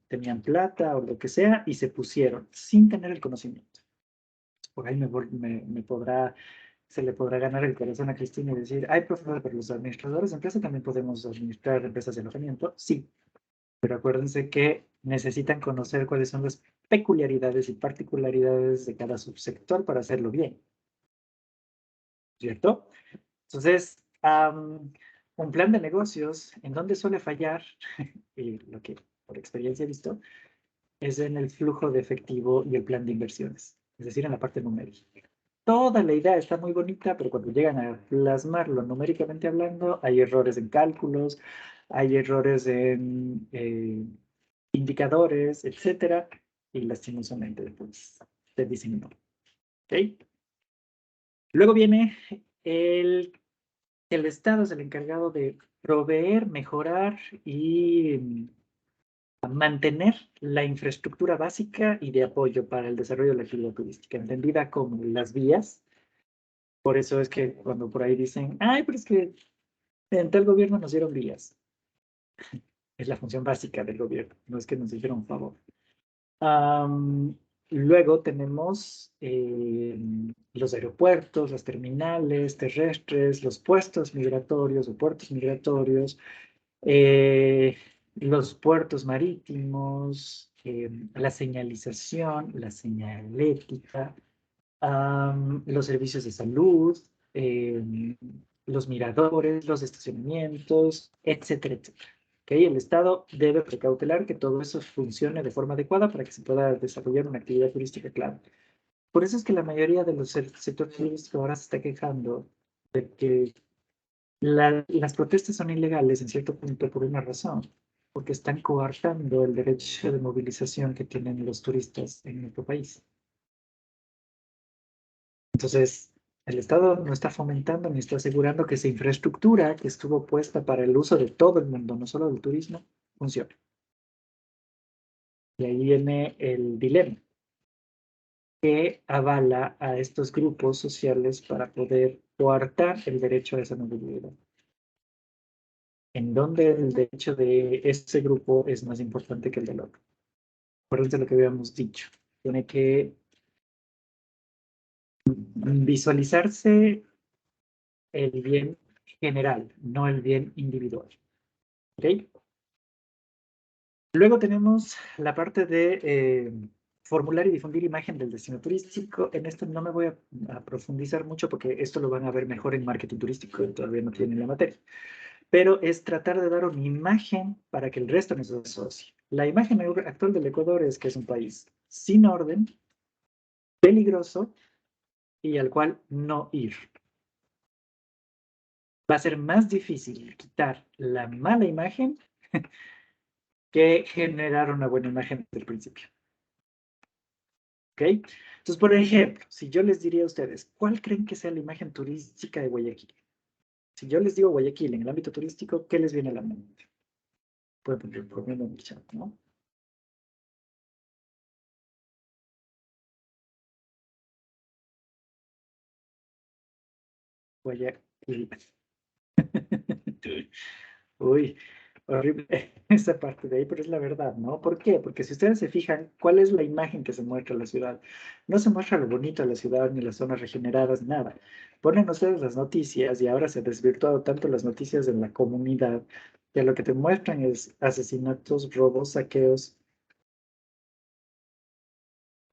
tenían plata o lo que sea, y se pusieron sin tener el conocimiento. Por ahí se le podrá ganar el corazón a Cristina y decir, ay, profesor, pero los administradores de empresas también podemos administrar empresas de alojamiento. Sí, pero acuérdense que necesitan conocer cuáles son las peculiaridades y particularidades de cada subsector para hacerlo bien, ¿cierto? Entonces, un plan de negocios, ¿en dónde suele fallar? Y lo que por experiencia he visto, es en el flujo de efectivo y el plan de inversiones, es decir, en la parte numérica. Toda la idea está muy bonita, pero cuando llegan a plasmarlo numéricamente hablando, hay errores en cálculos, hay errores en indicadores, etcétera, y lastimosamente, pues, se dicen no. ¿Ok? Luego viene el Estado es el encargado de proveer, mejorar y mantener la infraestructura básica y de apoyo para el desarrollo de la actividad turística, entendida como las vías. Por eso es que cuando por ahí dicen, ay, pero es que en tal gobierno nos dieron vías. Es la función básica del gobierno, no es que nos hicieron un favor. Luego tenemos los aeropuertos, las terminales terrestres, los puestos migratorios o puertos migratorios, los puertos marítimos, la señalización, la señalética, los servicios de salud, los miradores, los estacionamientos, etcétera, etcétera. ¿Okay? El Estado debe precautelar que todo eso funcione de forma adecuada para que se pueda desarrollar una actividad turística clara. Por eso es que la mayoría de los sectores turísticos ahora se está quejando de que las protestas son ilegales en cierto punto por una razón, porque están coartando el derecho de movilización que tienen los turistas en nuestro país. Entonces, el Estado no está fomentando ni está asegurando que esa infraestructura que estuvo puesta para el uso de todo el mundo, no solo del turismo, funcione. Y ahí viene el dilema que avala a estos grupos sociales para poder coartar el derecho a esa movilidad. En donde el derecho de ese grupo es más importante que el del otro. Acuérdense lo que habíamos dicho. Tiene que visualizarse el bien general, no el bien individual. ¿Ok? Luego tenemos la parte de formular y difundir imagen del destino turístico. En esto no me voy a profundizar mucho porque esto lo van a ver mejor en marketing turístico, todavía no tienen la materia. Pero es tratar de dar una imagen para que el resto nos asocie. La imagen actual del Ecuador es que es un país sin orden, peligroso y al cual no ir. Va a ser más difícil quitar la mala imagen que generar una buena imagen desde el principio. ¿Ok? Entonces, por ejemplo, si yo les diría a ustedes, ¿cuál creen que sea la imagen turística de Guayaquil? Si yo les digo Guayaquil en el ámbito turístico, ¿qué les viene a la mente? Pueden ponerlo en el chat, ¿no? Guayaquil. Uy, horrible esa parte de ahí, pero es la verdad, ¿no? ¿Por qué? Porque si ustedes se fijan, ¿cuál es la imagen que se muestra en la ciudad? No se muestra lo bonito de la ciudad, ni las zonas regeneradas, nada. Ponen ustedes las noticias y ahora se han desvirtuado tanto las noticias en la comunidad que lo que te muestran es asesinatos, robos, saqueos.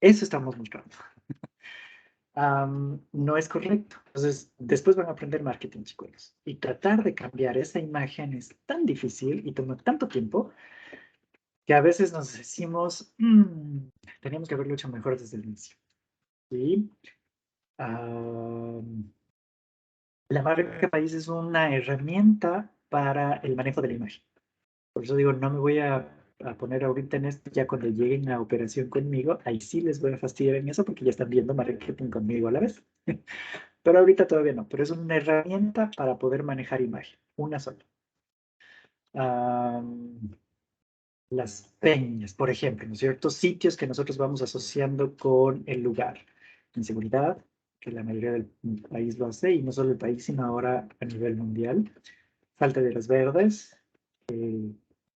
Eso estamos mostrando. No es correcto. Entonces, después van a aprender marketing, chicos. Y tratar de cambiar esa imagen es tan difícil y toma tanto tiempo que a veces nos decimos, teníamos que haberlo hecho mejor desde el inicio. ¿Sí? La marca país es una herramienta para el manejo de la imagen. Por eso digo, no me voy a poner ahorita en esto, ya cuando lleguen a operación conmigo, ahí sí les voy a fastidiar en eso porque ya están viendo marketing conmigo a la vez. Pero ahorita todavía no, pero es una herramienta para poder manejar imagen, una sola. Las peñas, por ejemplo, ¿no es cierto? Sitios que nosotros vamos asociando con el lugar. Inseguridad, que la mayoría del país lo hace, y no solo el país, sino ahora a nivel mundial. Falta de las verdes,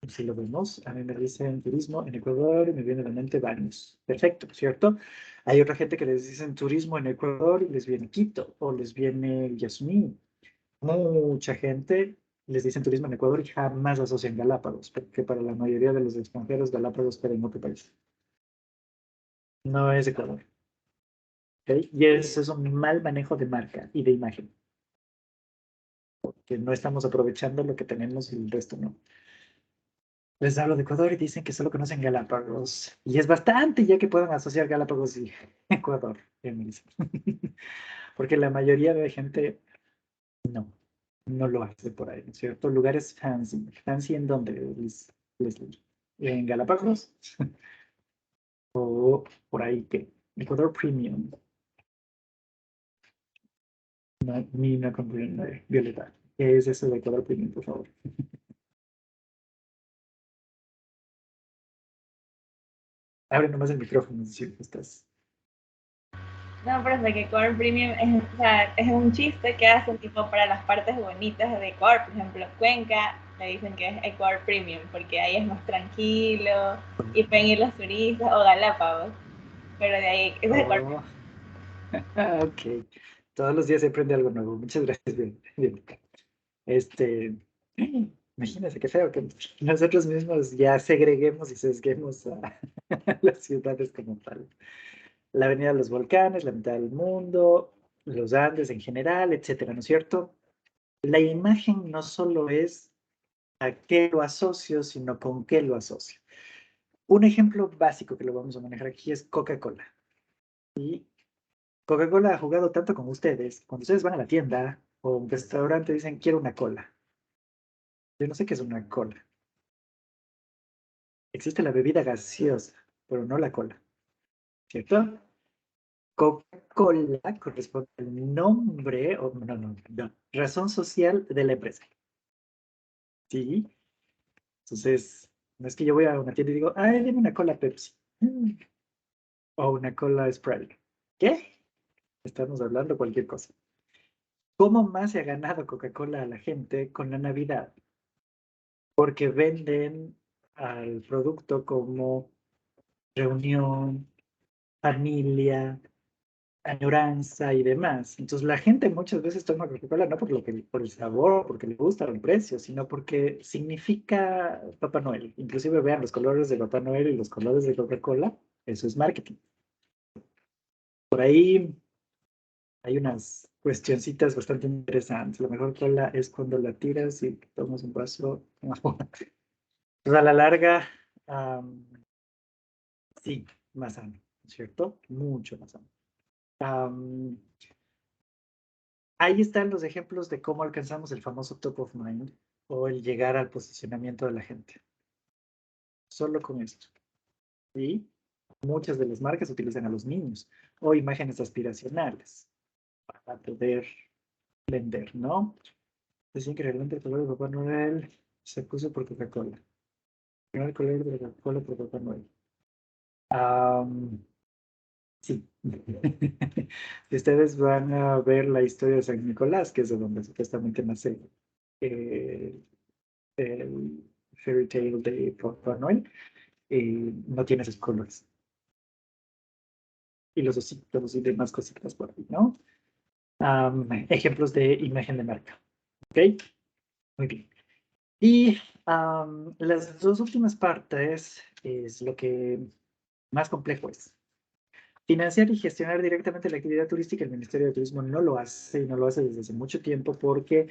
si lo vemos, a mí me dicen turismo en Ecuador y me viene a la mente Baños. Perfecto, ¿cierto? Hay otra gente que les dicen turismo en Ecuador y les viene Quito o les viene Yasmín. Mucha gente les dicen turismo en Ecuador y jamás asocian Galápagos, porque para la mayoría de los extranjeros Galápagos queda en otro país. No es Ecuador. ¿Ok? Y eso es un mal manejo de marca y de imagen. Porque no estamos aprovechando lo que tenemos y el resto no. Les hablo de Ecuador y dicen que solo conocen Galápagos. Y es bastante ya que puedan asociar Galápagos y Ecuador. Porque la mayoría de gente no lo hace por ahí, ¿no es cierto? Lugares fancy. ¿Fancy en dónde, Leslie? ¿En Galápagos? ¿O por ahí qué? Ecuador Premium. No, ni una comprende, Violeta. ¿Qué es eso de Ecuador Premium, por favor? Abre nomás el micrófono si estás. No, pero es de que Ecuador Premium es, o sea, es un chiste que hacen tipo para las partes bonitas de Ecuador. Por ejemplo, Cuenca le dicen que es Ecuador Premium porque ahí es más tranquilo y pueden ir los turistas, o Galápagos. Pero de ahí es Ecuador Premium. Ok. Todos los días se aprende algo nuevo. Muchas gracias, bien. Imagínense qué feo que nosotros mismos ya segreguemos y sesguemos a las ciudades como tal. La Avenida de los Volcanes, la mitad del mundo, los Andes en general, etcétera, ¿no es cierto? La imagen no solo es a qué lo asocio, sino con qué lo asocio. Un ejemplo básico que lo vamos a manejar aquí es Coca-Cola. Y Coca-Cola ha jugado tanto con ustedes. Cuando ustedes van a la tienda o a un restaurante dicen, quiero una cola. Yo no sé qué es una cola. Existe la bebida gaseosa, pero no la cola. ¿Cierto? Coca-Cola corresponde al nombre, o no, razón social de la empresa. ¿Sí? Entonces, no es que yo voy a una tienda y digo, ay, dime una cola Pepsi. O una cola Sprite. ¿Qué? Estamos hablando cualquier cosa. ¿Cómo más se ha ganado Coca-Cola a la gente con la Navidad? Porque venden al producto como reunión, familia, añoranza y demás. Entonces la gente muchas veces toma Coca-Cola no por el sabor, porque le gusta el precio, sino porque significa Papá Noel. Inclusive vean los colores de Papá Noel y los colores de Coca-Cola. Eso es marketing. Por ahí hay unas cuestioncitas bastante interesantes. La mejor cola es cuando la tiras y tomas un vaso. Pues a la larga, sí, más sano, ¿cierto? Mucho más sano. Ahí están los ejemplos de cómo alcanzamos el famoso top of mind o el llegar al posicionamiento de la gente. Solo con esto. Y muchas de las marcas utilizan a los niños o imágenes aspiracionales para poder vender, ¿no? Decían que realmente el color de Papá Noel se puso por Coca-Cola. El color de Coca-Cola por Papá Noel. Sí. Si ustedes van a ver la historia de San Nicolás, que es de donde supuestamente nace el fairy tale de Papá Noel, no tiene esos colores. Y los ositos y demás cositas por ahí, ¿no? Ejemplos de imagen de marca. ¿Ok? Muy bien. Y las dos últimas partes es lo que más complejo es. Financiar y gestionar directamente la actividad turística, el Ministerio de Turismo no lo hace y no lo hace desde hace mucho tiempo porque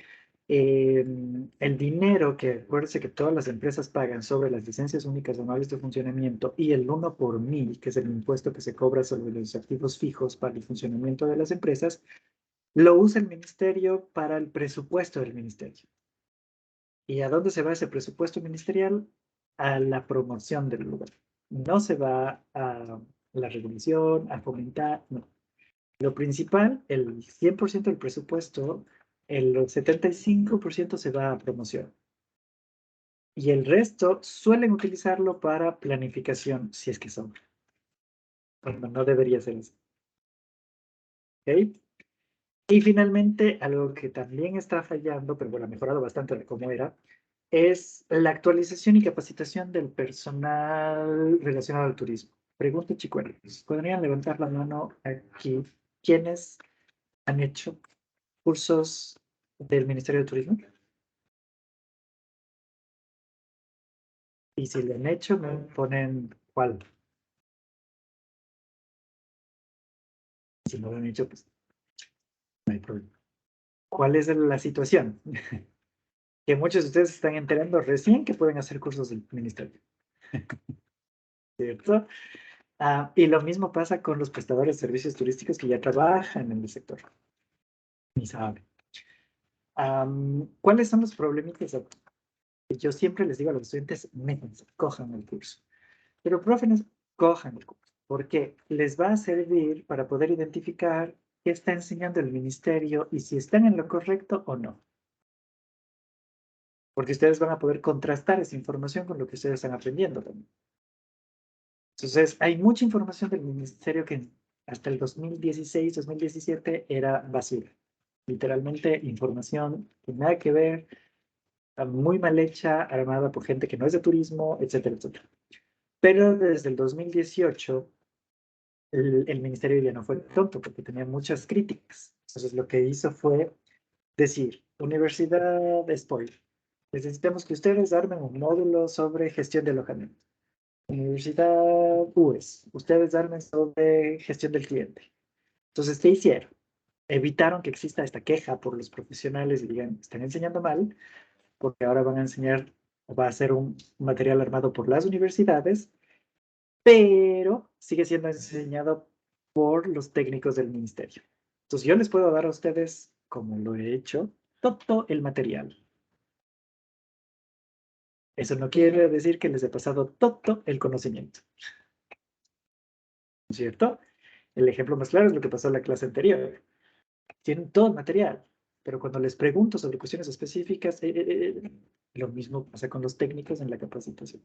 el dinero que, acuérdense que todas las empresas pagan sobre las licencias únicas anuales de funcionamiento y el 1 por 1000, que es el impuesto que se cobra sobre los activos fijos para el funcionamiento de las empresas, lo usa el Ministerio para el presupuesto del Ministerio. ¿Y a dónde se va ese presupuesto ministerial? A la promoción del lugar. No se va a la regulación, a fomentar, no. Lo principal, el 100% del presupuesto, el 75% se va a promoción. Y el resto suelen utilizarlo para planificación, si es que sobra. Cuando no debería ser así. ¿Ok? Y finalmente, algo que también está fallando, pero bueno, ha mejorado bastante de cómo era, es la actualización y capacitación del personal relacionado al turismo. Pregunta, chicos, ¿podrían levantar la mano aquí? ¿Quiénes han hecho cursos del Ministerio de Turismo? Y si lo han hecho, me ponen cuál. Si no lo han hecho, pues no hay problema. ¿Cuál es la situación? Que muchos de ustedes están enterando recién que pueden hacer cursos del Ministerio. ¿Cierto? Y lo mismo pasa con los prestadores de servicios turísticos que ya trabajan en el sector. Ni saben. ¿Cuáles son los problemitas? Yo siempre les digo a los estudiantes, métanse, cojan el curso. Pero, profes, cojan el curso. Porque les va a servir para poder identificar qué está enseñando el ministerio y si están en lo correcto o no. Porque ustedes van a poder contrastar esa información con lo que ustedes están aprendiendo también. Entonces, hay mucha información del ministerio que hasta el 2016, 2017 era basura. Literalmente información que nada que ver, muy mal hecha, armada por gente que no es de turismo, etcétera, etcétera. Pero desde el 2018, el ministerio ya no fue tonto porque tenía muchas críticas. Entonces, lo que hizo fue decir, Universidad de Spoiler, necesitamos que ustedes armen un módulo sobre gestión de alojamiento. Universidad UES, ustedes armen sobre gestión del cliente. Entonces, ¿qué hicieron? Evitaron que exista esta queja por los profesionales y digan, están enseñando mal, porque ahora van a enseñar, va a ser un material armado por las universidades, pero sigue siendo enseñado por los técnicos del ministerio. Entonces, yo les puedo dar a ustedes, como lo he hecho, todo el material. Eso no quiere decir que les he pasado todo el conocimiento. ¿Cierto? El ejemplo más claro es lo que pasó en la clase anterior. Tienen todo el material, pero cuando les pregunto sobre cuestiones específicas, lo mismo pasa con los técnicos en la capacitación.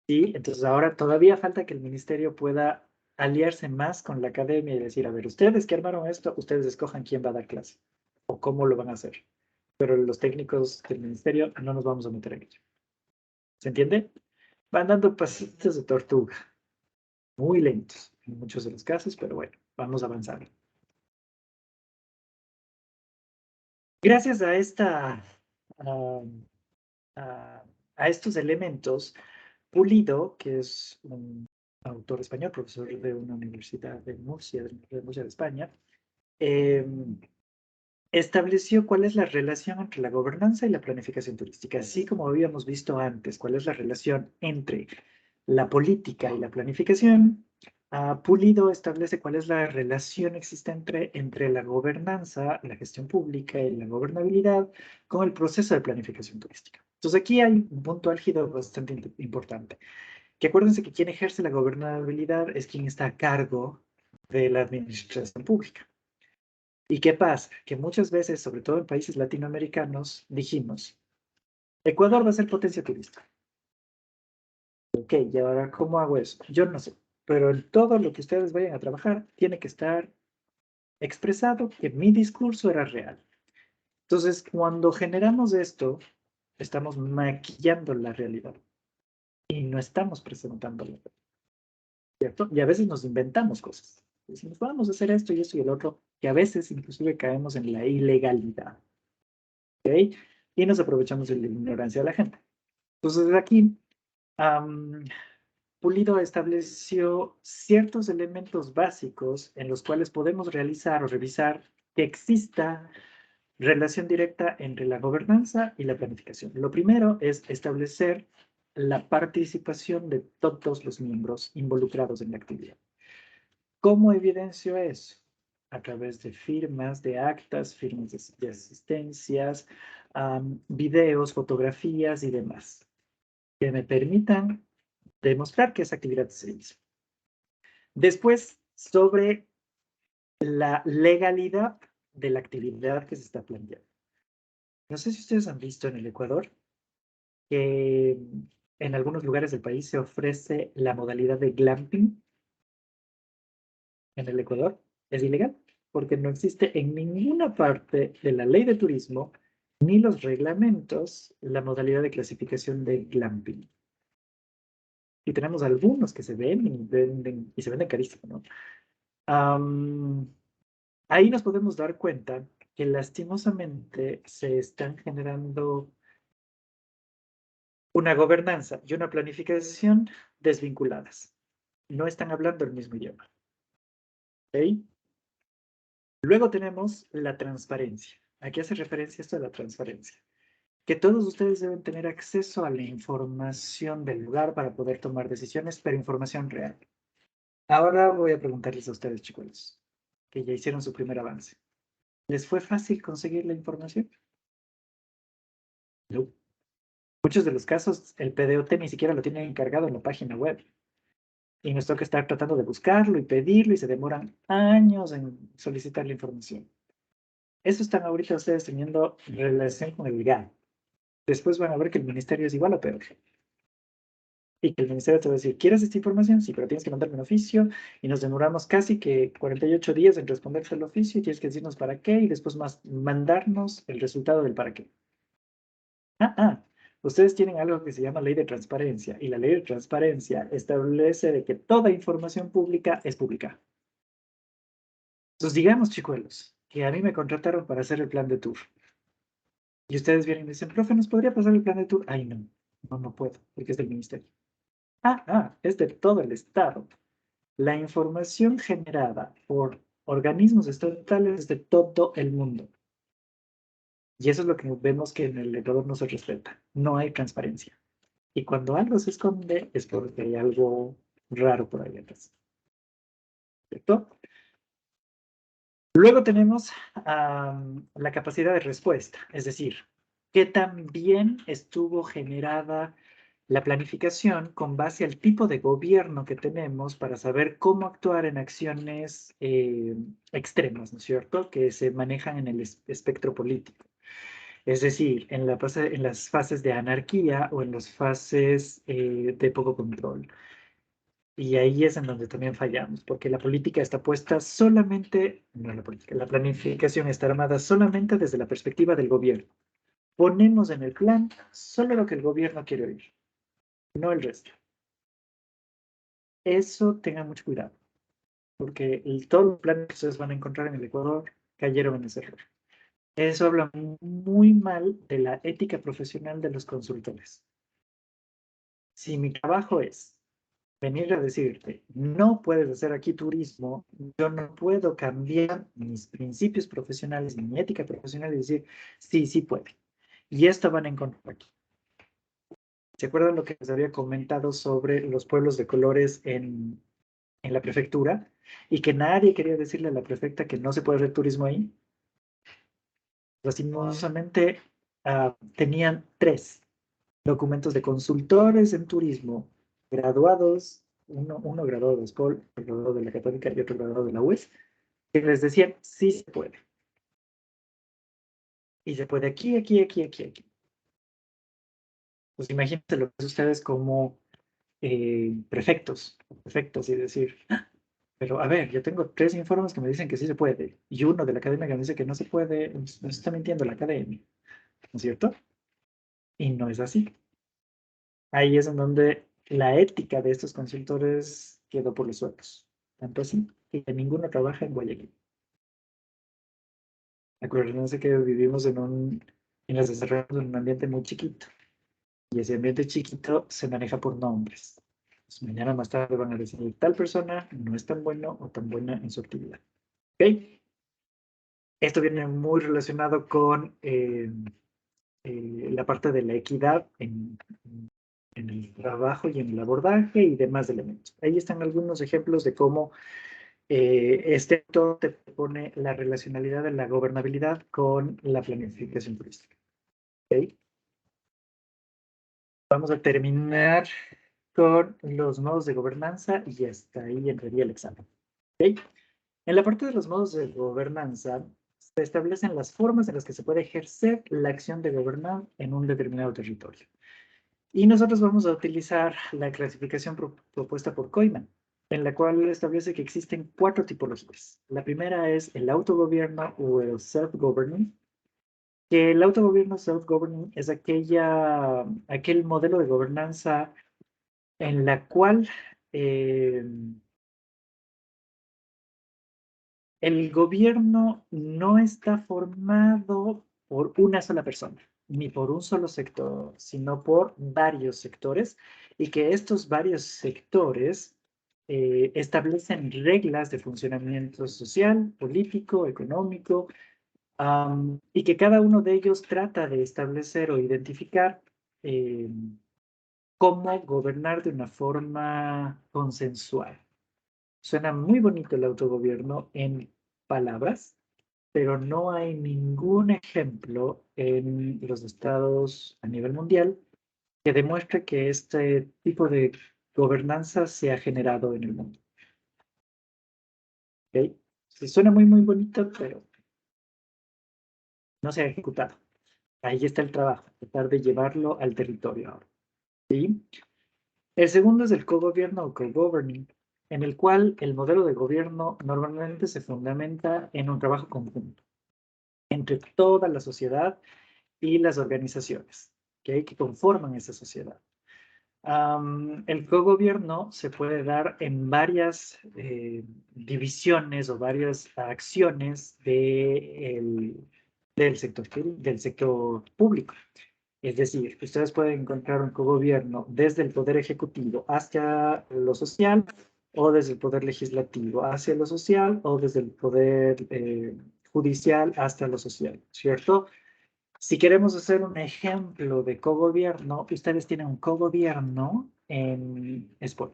Y entonces ahora todavía falta que el ministerio pueda aliarse más con la academia y decir, a ver, ustedes que armaron esto, ustedes escojan quién va a dar clase o cómo lo van a hacer. Pero los técnicos del ministerio no nos vamos a meter en ello. ¿Se entiende? Van dando pasitos de tortuga, muy lentos en muchos de los casos, pero bueno, vamos avanzando. Gracias a a estos elementos, Pulido, que es un autor español, profesor de una universidad de Murcia, de España, estableció cuál es la relación entre la gobernanza y la planificación turística, así como habíamos visto antes, cuál es la relación entre la política y la planificación. Pulido establece cuál es la relación existente entre la gobernanza, la gestión pública y la gobernabilidad con el proceso de planificación turística. Entonces aquí hay un punto álgido bastante importante, que acuérdense que quien ejerce la gobernabilidad es quien está a cargo de la administración pública. ¿Y qué pasa? Que muchas veces, sobre todo en países latinoamericanos, dijimos, Ecuador va a ser potencia turística. Ok, y ahora, ¿cómo hago eso? Yo no sé, pero en todo lo que ustedes vayan a trabajar, tiene que estar expresado que mi discurso era real. Entonces, cuando generamos esto, estamos maquillando la realidad y no estamos presentando la realidad, ¿cierto? Y a veces nos inventamos cosas. Decimos, vamos a hacer esto y el otro, que a veces inclusive caemos en la ilegalidad, ¿ok? Y nos aprovechamos de la ignorancia de la gente. Entonces, aquí, Pulido estableció ciertos elementos básicos en los cuales podemos realizar o revisar que exista relación directa entre la gobernanza y la planificación. Lo primero es establecer la participación de todos los miembros involucrados en la actividad. ¿Cómo evidencio eso? A través de firmas, de actas, firmas de asistencias, videos, fotografías y demás, que me permitan demostrar que esa actividad se hizo. Después, sobre la legalidad de la actividad que se está planteando. No sé si ustedes han visto en el Ecuador que en algunos lugares del país se ofrece la modalidad de glamping. en el Ecuador es ilegal, porque no existe en ninguna parte de la ley de turismo ni los reglamentos la modalidad de clasificación de glamping. Y tenemos algunos que se venden y se venden carísimo, ¿no? Ahí nos podemos dar cuenta que lastimosamente se están generando una gobernanza y una planificación desvinculadas. No están hablando el mismo idioma. ¿Ok? Luego tenemos la transparencia. ¿A qué hace referencia esto de la transparencia? Que todos ustedes deben tener acceso a la información del lugar para poder tomar decisiones, pero información real. Ahora voy a preguntarles a ustedes, chicos, que ya hicieron su primer avance. ¿Les fue fácil conseguir la información? No. Muchos de los casos, el PDOT ni siquiera lo tienen encargado en la página web. Y nos toca estar tratando de buscarlo y pedirlo y se demoran años en solicitar la información. Eso están ahorita ustedes teniendo relación con el GAN. Después van a ver que el ministerio es igual o peor. Y que el ministerio te va a decir, ¿quieres esta información? Sí, pero tienes que mandarme un oficio y nos demoramos casi que 48 días en responderte el oficio y tienes que decirnos para qué y después mandarnos el resultado del para qué. Ustedes tienen algo que se llama ley de transparencia y la ley de transparencia establece de que toda información pública es pública. Entonces digamos, chicuelos, que a mí me contrataron para hacer el plan de tour. Y ustedes vienen y dicen, profe, ¿nos podría pasar el plan de tour? Ay, no, no puedo, porque es del ministerio. Es de todo el Estado. La información generada por organismos estatales es de todo el mundo. Y eso es lo que vemos que en el Ecuador no se respeta. No hay transparencia. Y cuando algo se esconde es porque hay algo raro por ahí atrás. ¿Cierto? Luego tenemos la capacidad de respuesta, es decir, qué tan bien estuvo generada la planificación con base al tipo de gobierno que tenemos para saber cómo actuar en acciones extremas, ¿no es cierto?, que se manejan en el espectro político. Es decir, en las fases de anarquía o en las fases de poco control. Y ahí es en donde también fallamos, porque la política está puesta solamente, no la política, la planificación está armada solamente desde la perspectiva del gobierno. Ponemos en el plan solo lo que el gobierno quiere oír, no el resto. Eso tengan mucho cuidado, porque todos los planes que ustedes van a encontrar en el Ecuador cayeron en ese error. Eso habla muy mal de la ética profesional de los consultores. Si mi trabajo es venir a decirte, no puedes hacer aquí turismo, yo no puedo cambiar mis principios profesionales, mi ética profesional y decir, sí, sí puede. Y esto van a encontrar aquí. ¿Se acuerdan lo que les había comentado sobre los pueblos de colores en la prefectura? Y que nadie quería decirle a la prefecta que no se puede hacer turismo ahí. Lastimosamente, tenían 3 documentos de consultores en turismo graduados, uno graduado de SCOL, otro graduado de la Católica y otro graduado de la UES, que les decían, sí se puede. Y se puede aquí, aquí, aquí, aquí, aquí. Pues imagínense lo que es ustedes como prefectos, y decir, pero a ver, yo tengo 3 informes que me dicen que sí se puede, y uno de la academia que me dice que no se puede, nos está mintiendo la academia, ¿no es cierto? Y no es así. Ahí es en donde la ética de estos consultores quedó por los suelos. Tanto así que ninguno trabaja en Guayaquil. Acuérdense que vivimos y nos desarrollamos en un ambiente muy chiquito. Y ese ambiente chiquito se maneja por nombres. Pues mañana más tarde van a decir, tal persona no es tan bueno o tan buena en su actividad. ¿Ok? Esto viene muy relacionado con la parte de la equidad en el trabajo y en el abordaje y demás elementos. Ahí están algunos ejemplos de cómo este todo te pone la relacionalidad de la gobernabilidad con la planificación turística. ¿Okay? Vamos a terminar con los modos de gobernanza y hasta ahí entraría el examen. ¿Okay? En la parte de los modos de gobernanza se establecen las formas en las que se puede ejercer la acción de gobernar en un determinado territorio. Y nosotros vamos a utilizar la clasificación propuesta por Koyman. en la cual establece que existen 4 tipologías. La primera es el autogobierno o el self-governing, que el autogobierno self-governing es aquel modelo de gobernanza en la cual el gobierno no está formado por una sola persona, ni por un solo sector, sino por varios sectores, y que estos varios sectores establecen reglas de funcionamiento social, político, económico, y que cada uno de ellos trata de establecer o identificar cómo gobernar de una forma consensual. Suena muy bonito el autogobierno en palabras, pero no hay ningún ejemplo en los estados a nivel mundial que demuestre que este tipo de gobernanza se ha generado en el mundo. ¿Ok? Se suena muy, muy bonito, pero no se ha ejecutado. Ahí está el trabajo, tratar de llevarlo al territorio ahora. ¿Sí? El segundo es el cogobierno o co-governing, en el cual el modelo de gobierno normalmente se fundamenta en un trabajo conjunto entre toda la sociedad y las organizaciones que conforman esa sociedad. El cogobierno se puede dar en varias divisiones o varias acciones del sector público. Es decir, ustedes pueden encontrar un cogobierno desde el poder ejecutivo hacia lo social, o desde el poder legislativo hacia lo social, o desde el poder judicial hasta lo social, ¿cierto? Si queremos hacer un ejemplo de cogobierno, ustedes tienen un cogobierno en España,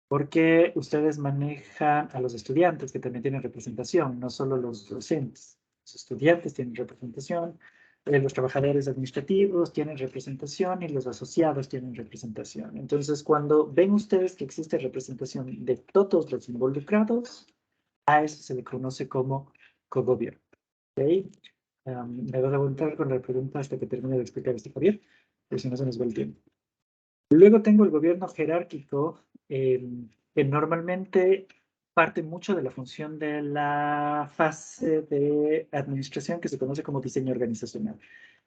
porque ustedes manejan a los estudiantes que también tienen representación, no solo los docentes. Los estudiantes tienen representación, los trabajadores administrativos tienen representación y los asociados tienen representación. Entonces, cuando ven ustedes que existe representación de todos los involucrados, a eso se le conoce como cogobierno. ¿Okay? Me vas a aguantar con la pregunta hasta que termine de explicar esto, Javier, porque si no se nos va el tiempo. Luego tengo el gobierno jerárquico, que normalmente parte mucho de la función de la fase de administración que se conoce como diseño organizacional.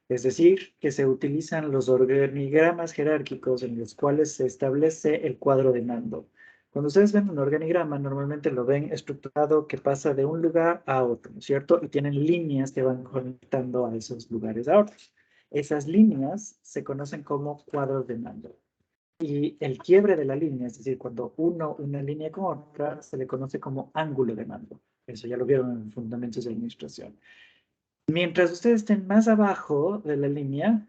Es decir, que se utilizan los organigramas jerárquicos en los cuales se establece el cuadro de mando. Cuando ustedes ven un organigrama, normalmente lo ven estructurado que pasa de un lugar a otro, ¿no es cierto? Y tienen líneas que van conectando a esos lugares a otros. Esas líneas se conocen como cuadros de mando. Y el quiebre de la línea, es decir, cuando una línea con otra, se le conoce como ángulo de mando. Eso ya lo vieron en fundamentos de administración. Mientras ustedes estén más abajo de la línea,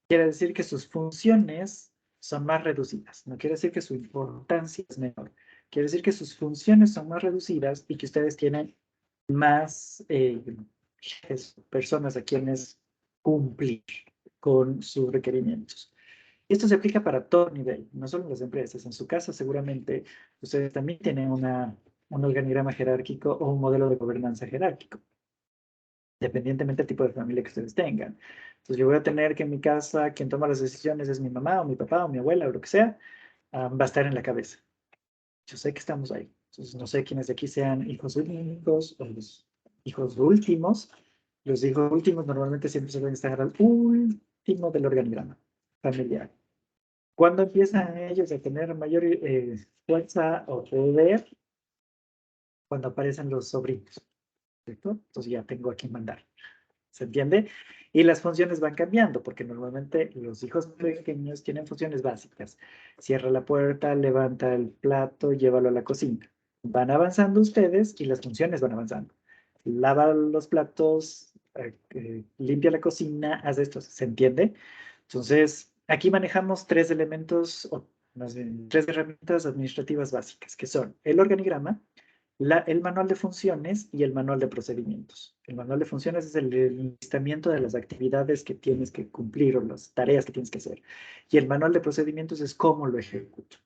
quiere decir que sus funciones son más reducidas. No quiere decir que su importancia es menor. Quiere decir que sus funciones son más reducidas y que ustedes tienen más personas a quienes cumplir con sus requerimientos. Esto se aplica para todo nivel, no solo en las empresas. En su casa seguramente ustedes también tienen un organigrama jerárquico o un modelo de gobernanza jerárquico, dependientemente del tipo de familia que ustedes tengan. Entonces yo voy a tener que en mi casa quien toma las decisiones es mi mamá o mi papá o mi abuela o lo que sea, va a estar en la cabeza. Yo sé que estamos ahí. Entonces no sé quiénes de aquí sean hijos únicos o los hijos últimos. Los hijos últimos normalmente siempre se van a estar al último del organigrama familiar. ¿Cuándo empiezan ellos a tener mayor fuerza o poder? Cuando aparecen los sobrinos, ¿cierto? Entonces ya tengo a quien mandar. ¿Se entiende? Y las funciones van cambiando, porque normalmente los hijos pequeños tienen funciones básicas. Cierra la puerta, levanta el plato, llévalo a la cocina. Van avanzando ustedes y las funciones van avanzando. Lava los platos, limpia la cocina, haz esto. ¿Se entiende? Entonces, aquí manejamos 3 elementos, o más bien 3 herramientas administrativas básicas, que son el organigrama, el manual de funciones y el manual de procedimientos. El manual de funciones es el listamiento de las actividades que tienes que cumplir o las tareas que tienes que hacer. Y el manual de procedimientos es cómo lo ejecuto,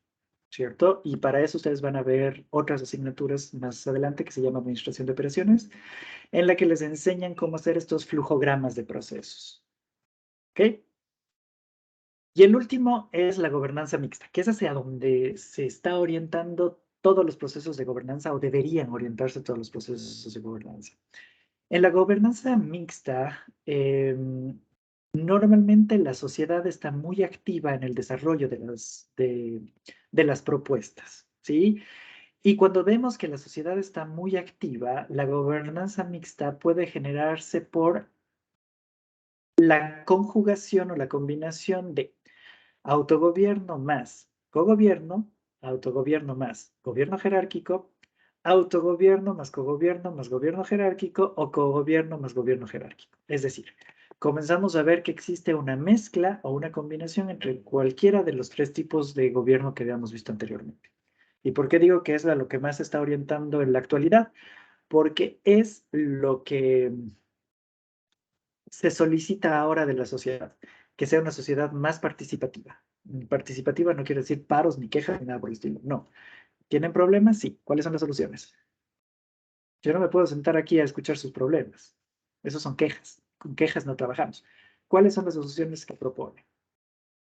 ¿cierto? Y para eso ustedes van a ver otras asignaturas más adelante que se llama Administración de Operaciones, en la que les enseñan cómo hacer estos flujogramas de procesos. ¿Ok? Y el último es la gobernanza mixta, que es hacia donde se está orientando todos los procesos de gobernanza o deberían orientarse todos los procesos de gobernanza. En la gobernanza mixta, normalmente la sociedad está muy activa en el desarrollo de las propuestas, ¿sí? Y cuando vemos que la sociedad está muy activa, la gobernanza mixta puede generarse por la conjugación o la combinación de autogobierno más cogobierno, autogobierno más gobierno jerárquico, autogobierno más gobierno jerárquico o cogobierno más gobierno jerárquico. Es decir, comenzamos a ver que existe una mezcla o una combinación entre cualquiera de los tres tipos de gobierno que habíamos visto anteriormente. ¿Y por qué digo que es a lo que más se está orientando en la actualidad? Porque es lo que se solicita ahora de la sociedad, que sea una sociedad más participativa. Participativa no quiere decir paros, ni quejas, ni nada por el estilo. No. ¿Tienen problemas? Sí. ¿Cuáles son las soluciones? Yo no me puedo sentar aquí a escuchar sus problemas. Esos son quejas. Con quejas no trabajamos. ¿Cuáles son las soluciones que propone?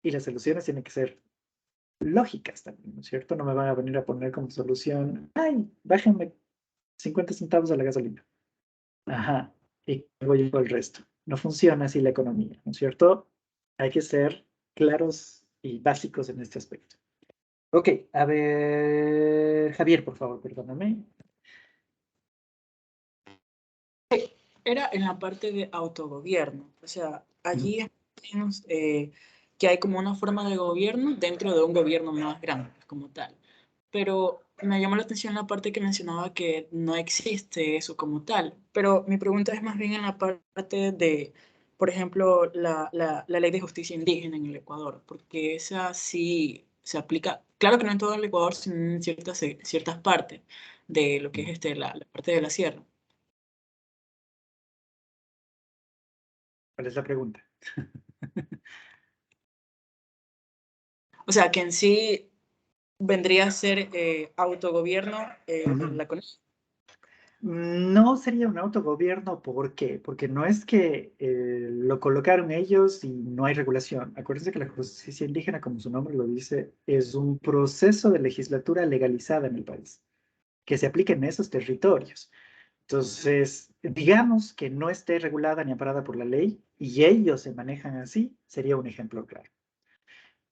Y las soluciones tienen que ser lógicas también, ¿no es cierto? No me van a venir a poner como solución, ay, bájenme 50 centavos a la gasolina. Ajá. Y voy yo el resto. No funciona así la economía, ¿no es cierto? Hay que ser claros y básicos en este aspecto. Ok, a ver, Javier, por favor, perdóname. Era en la parte de autogobierno. O sea, allí es que hay como una forma de gobierno dentro de un gobierno más grande, como tal. Pero me llamó la atención la parte que mencionaba que no existe eso como tal. Pero mi pregunta es más bien en la parte de, por ejemplo, la ley de justicia indígena en el Ecuador, porque esa sí se aplica, claro que no en todo el Ecuador, sino en ciertas partes de lo que es la parte de la sierra. ¿Cuál es la pregunta? O sea, que en sí vendría a ser autogobierno la conexión. No sería un autogobierno, ¿por qué? Porque no es que lo colocaron ellos y no hay regulación. Acuérdense que la justicia indígena, como su nombre lo dice, es un proceso de legislatura legalizada en el país, que se aplica en esos territorios. Entonces, digamos que no esté regulada ni amparada por la ley y ellos se manejan así, sería un ejemplo claro.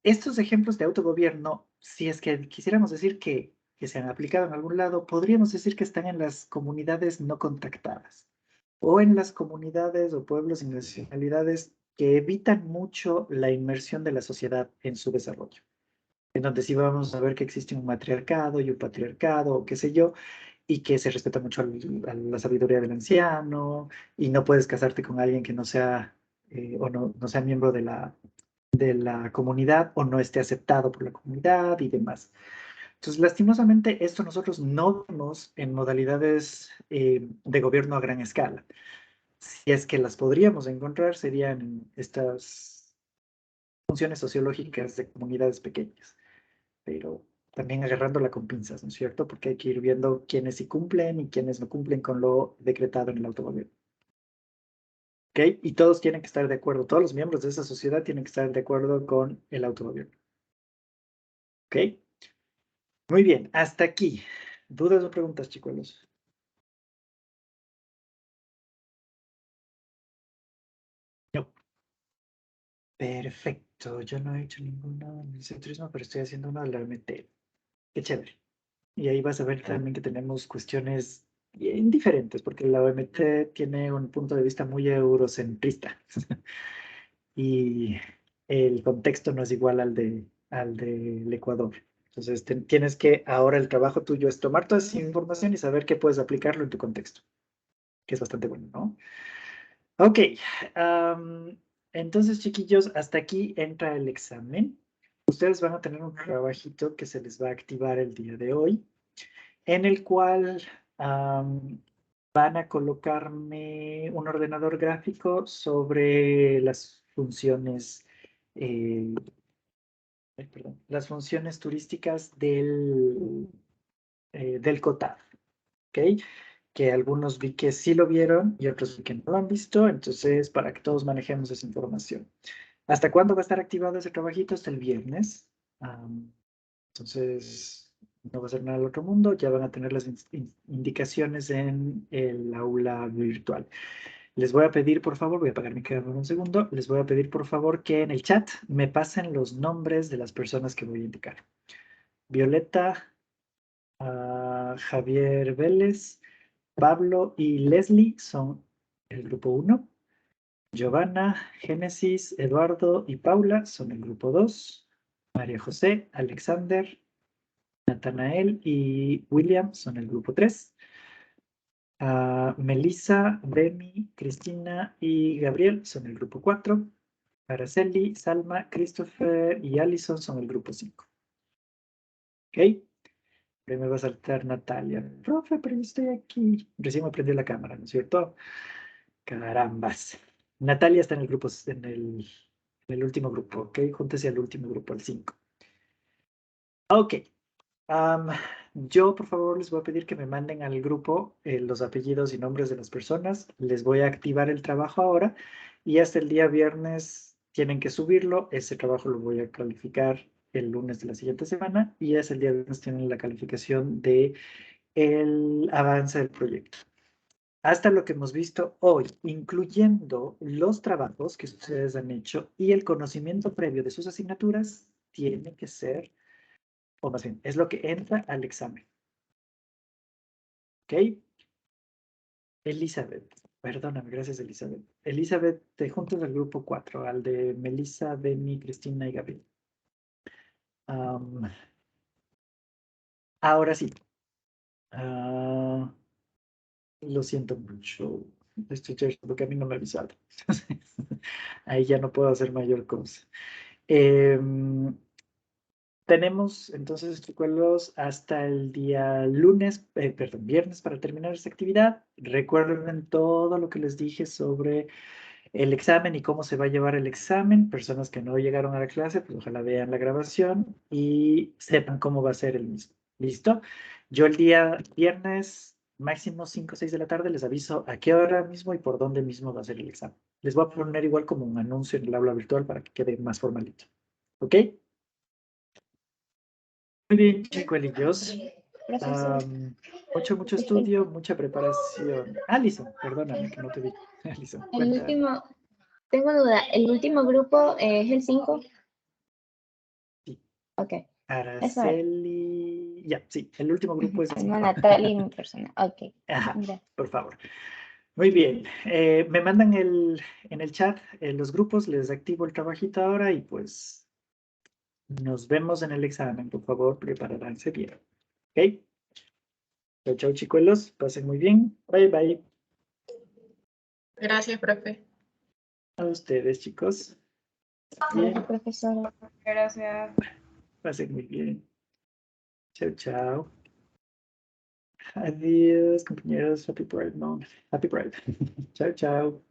Estos ejemplos de autogobierno, si es que quisiéramos decir que se han aplicado en algún lado, podríamos decir que están en las comunidades no contactadas o en las comunidades o pueblos y nacionalidades que evitan mucho la inmersión de la sociedad en su desarrollo. En donde sí vamos a ver que existe un matriarcado y un patriarcado, o qué sé yo, y que se respeta mucho a la sabiduría del anciano, y no puedes casarte con alguien que no sea o no sea miembro de la comunidad o no esté aceptado por la comunidad y demás. Entonces, lastimosamente, esto nosotros no vemos en modalidades de gobierno a gran escala. Si es que las podríamos encontrar, serían estas funciones sociológicas de comunidades pequeñas, pero también agarrándola con pinzas, ¿no es cierto? Porque hay que ir viendo quiénes sí cumplen y quiénes no cumplen con lo decretado en el autogobierno. ¿Ok? Y todos tienen que estar de acuerdo, todos los miembros de esa sociedad tienen que estar de acuerdo con el autogobierno. ¿Ok? Muy bien, hasta aquí. ¿Dudas o preguntas, chicos? No. Perfecto, yo no he hecho ninguno en el centrismo, pero estoy haciendo uno de la OMT. Qué chévere. Y ahí vas a ver también que tenemos cuestiones bien diferentes, porque la OMT tiene un punto de vista muy eurocentrista. Y el contexto no es igual al del Ecuador. Entonces, tienes que, ahora el trabajo tuyo es tomar toda esa información y saber qué puedes aplicarlo en tu contexto, que es bastante bueno, ¿no? Ok, entonces, chiquillos, hasta aquí entra el examen. Ustedes van a tener un trabajito que se les va a activar el día de hoy, en el cual van a colocarme un ordenador gráfico sobre las funciones, perdón, las funciones turísticas del COTAD, ¿ok? Que algunos vi que sí lo vieron y otros vi que no lo han visto, entonces para que todos manejemos esa información. ¿Hasta cuándo va a estar activado ese trabajito? Hasta el viernes. Entonces, No va a ser nada del otro mundo. Ya van a tener las indicaciones en el aula virtual. Les voy a pedir, por favor, voy a apagar mi cámara un segundo. Les voy a pedir, por favor, que en el chat me pasen los nombres de las personas que voy a indicar. Violeta, Javier Vélez, Pablo y Leslie son el grupo 1. Giovanna, Génesis, Eduardo y Paula son el grupo 2. María José, Alexander, Natanael y William son el grupo 3. Melissa, Demi, Cristina y Gabriel son el grupo 4. Araceli, Salma, Christopher y Allison son el grupo 5. ¿Ok? Primero me va a saltar Natalia. Profe, pero yo estoy aquí. Recién me prendió la cámara, ¿no es cierto? Carambas. Natalia está en el grupo, en el último grupo, ¿ok? Júntese al último grupo, al 5. Ok. Yo, por favor, les voy a pedir que me manden al grupo los apellidos y nombres de las personas. Les voy a activar el trabajo ahora y hasta el día viernes tienen que subirlo. Ese trabajo lo voy a calificar el lunes de la siguiente semana y hasta el día viernes tienen la calificación de el avance del proyecto. Hasta lo que hemos visto hoy, incluyendo los trabajos que ustedes han hecho y el conocimiento previo de sus asignaturas, tiene que ser, o más bien, es lo que entra al examen. ¿Ok? Elizabeth, perdóname, gracias Elizabeth. Elizabeth, te juntas al grupo 4, al de Melissa, Demi, Cristina y Gabriel. Ahora sí. Lo siento mucho. Estoy porque a mí no me avisaron. Ahí ya no puedo hacer mayor cosa. Tenemos entonces, chicuelos, hasta el día viernes para terminar esta actividad. Recuerden todo lo que les dije sobre el examen y cómo se va a llevar el examen. Personas que no llegaron a la clase, pues ojalá vean la grabación y sepan cómo va a ser el mismo. ¿Listo? Yo el día viernes, máximo 5 o 6 de la tarde, les aviso a qué hora mismo y por dónde mismo va a ser el examen. Les voy a poner igual como un anuncio en el aula virtual para que quede más formalito. ¿Ok? Muy bien, chicuelillos. Mucho estudio, mucha preparación. Alison, perdóname que no te vi. Alison, El cuenta. último, tengo duda, ¿el último grupo es el 5? Sí. Ok. Eso era. Araceli. Ya, sí, el último grupo es el 5. Natalia y mi persona. Ok. Ajá, Mira. por favor. Muy bien. Me mandan en el chat los grupos, les activo el trabajito ahora y pues nos vemos en el examen. Por favor, prepárense bien. ¿Ok? Chau, chau, chicuelos. Pasen muy bien. Bye, bye. Gracias, profe. A ustedes, chicos. Bien. Bien. Profesora. Gracias. Pasen muy bien. Chao, chao. Adiós, compañeros. Happy Pride, no. Happy Pride. Chao, chao.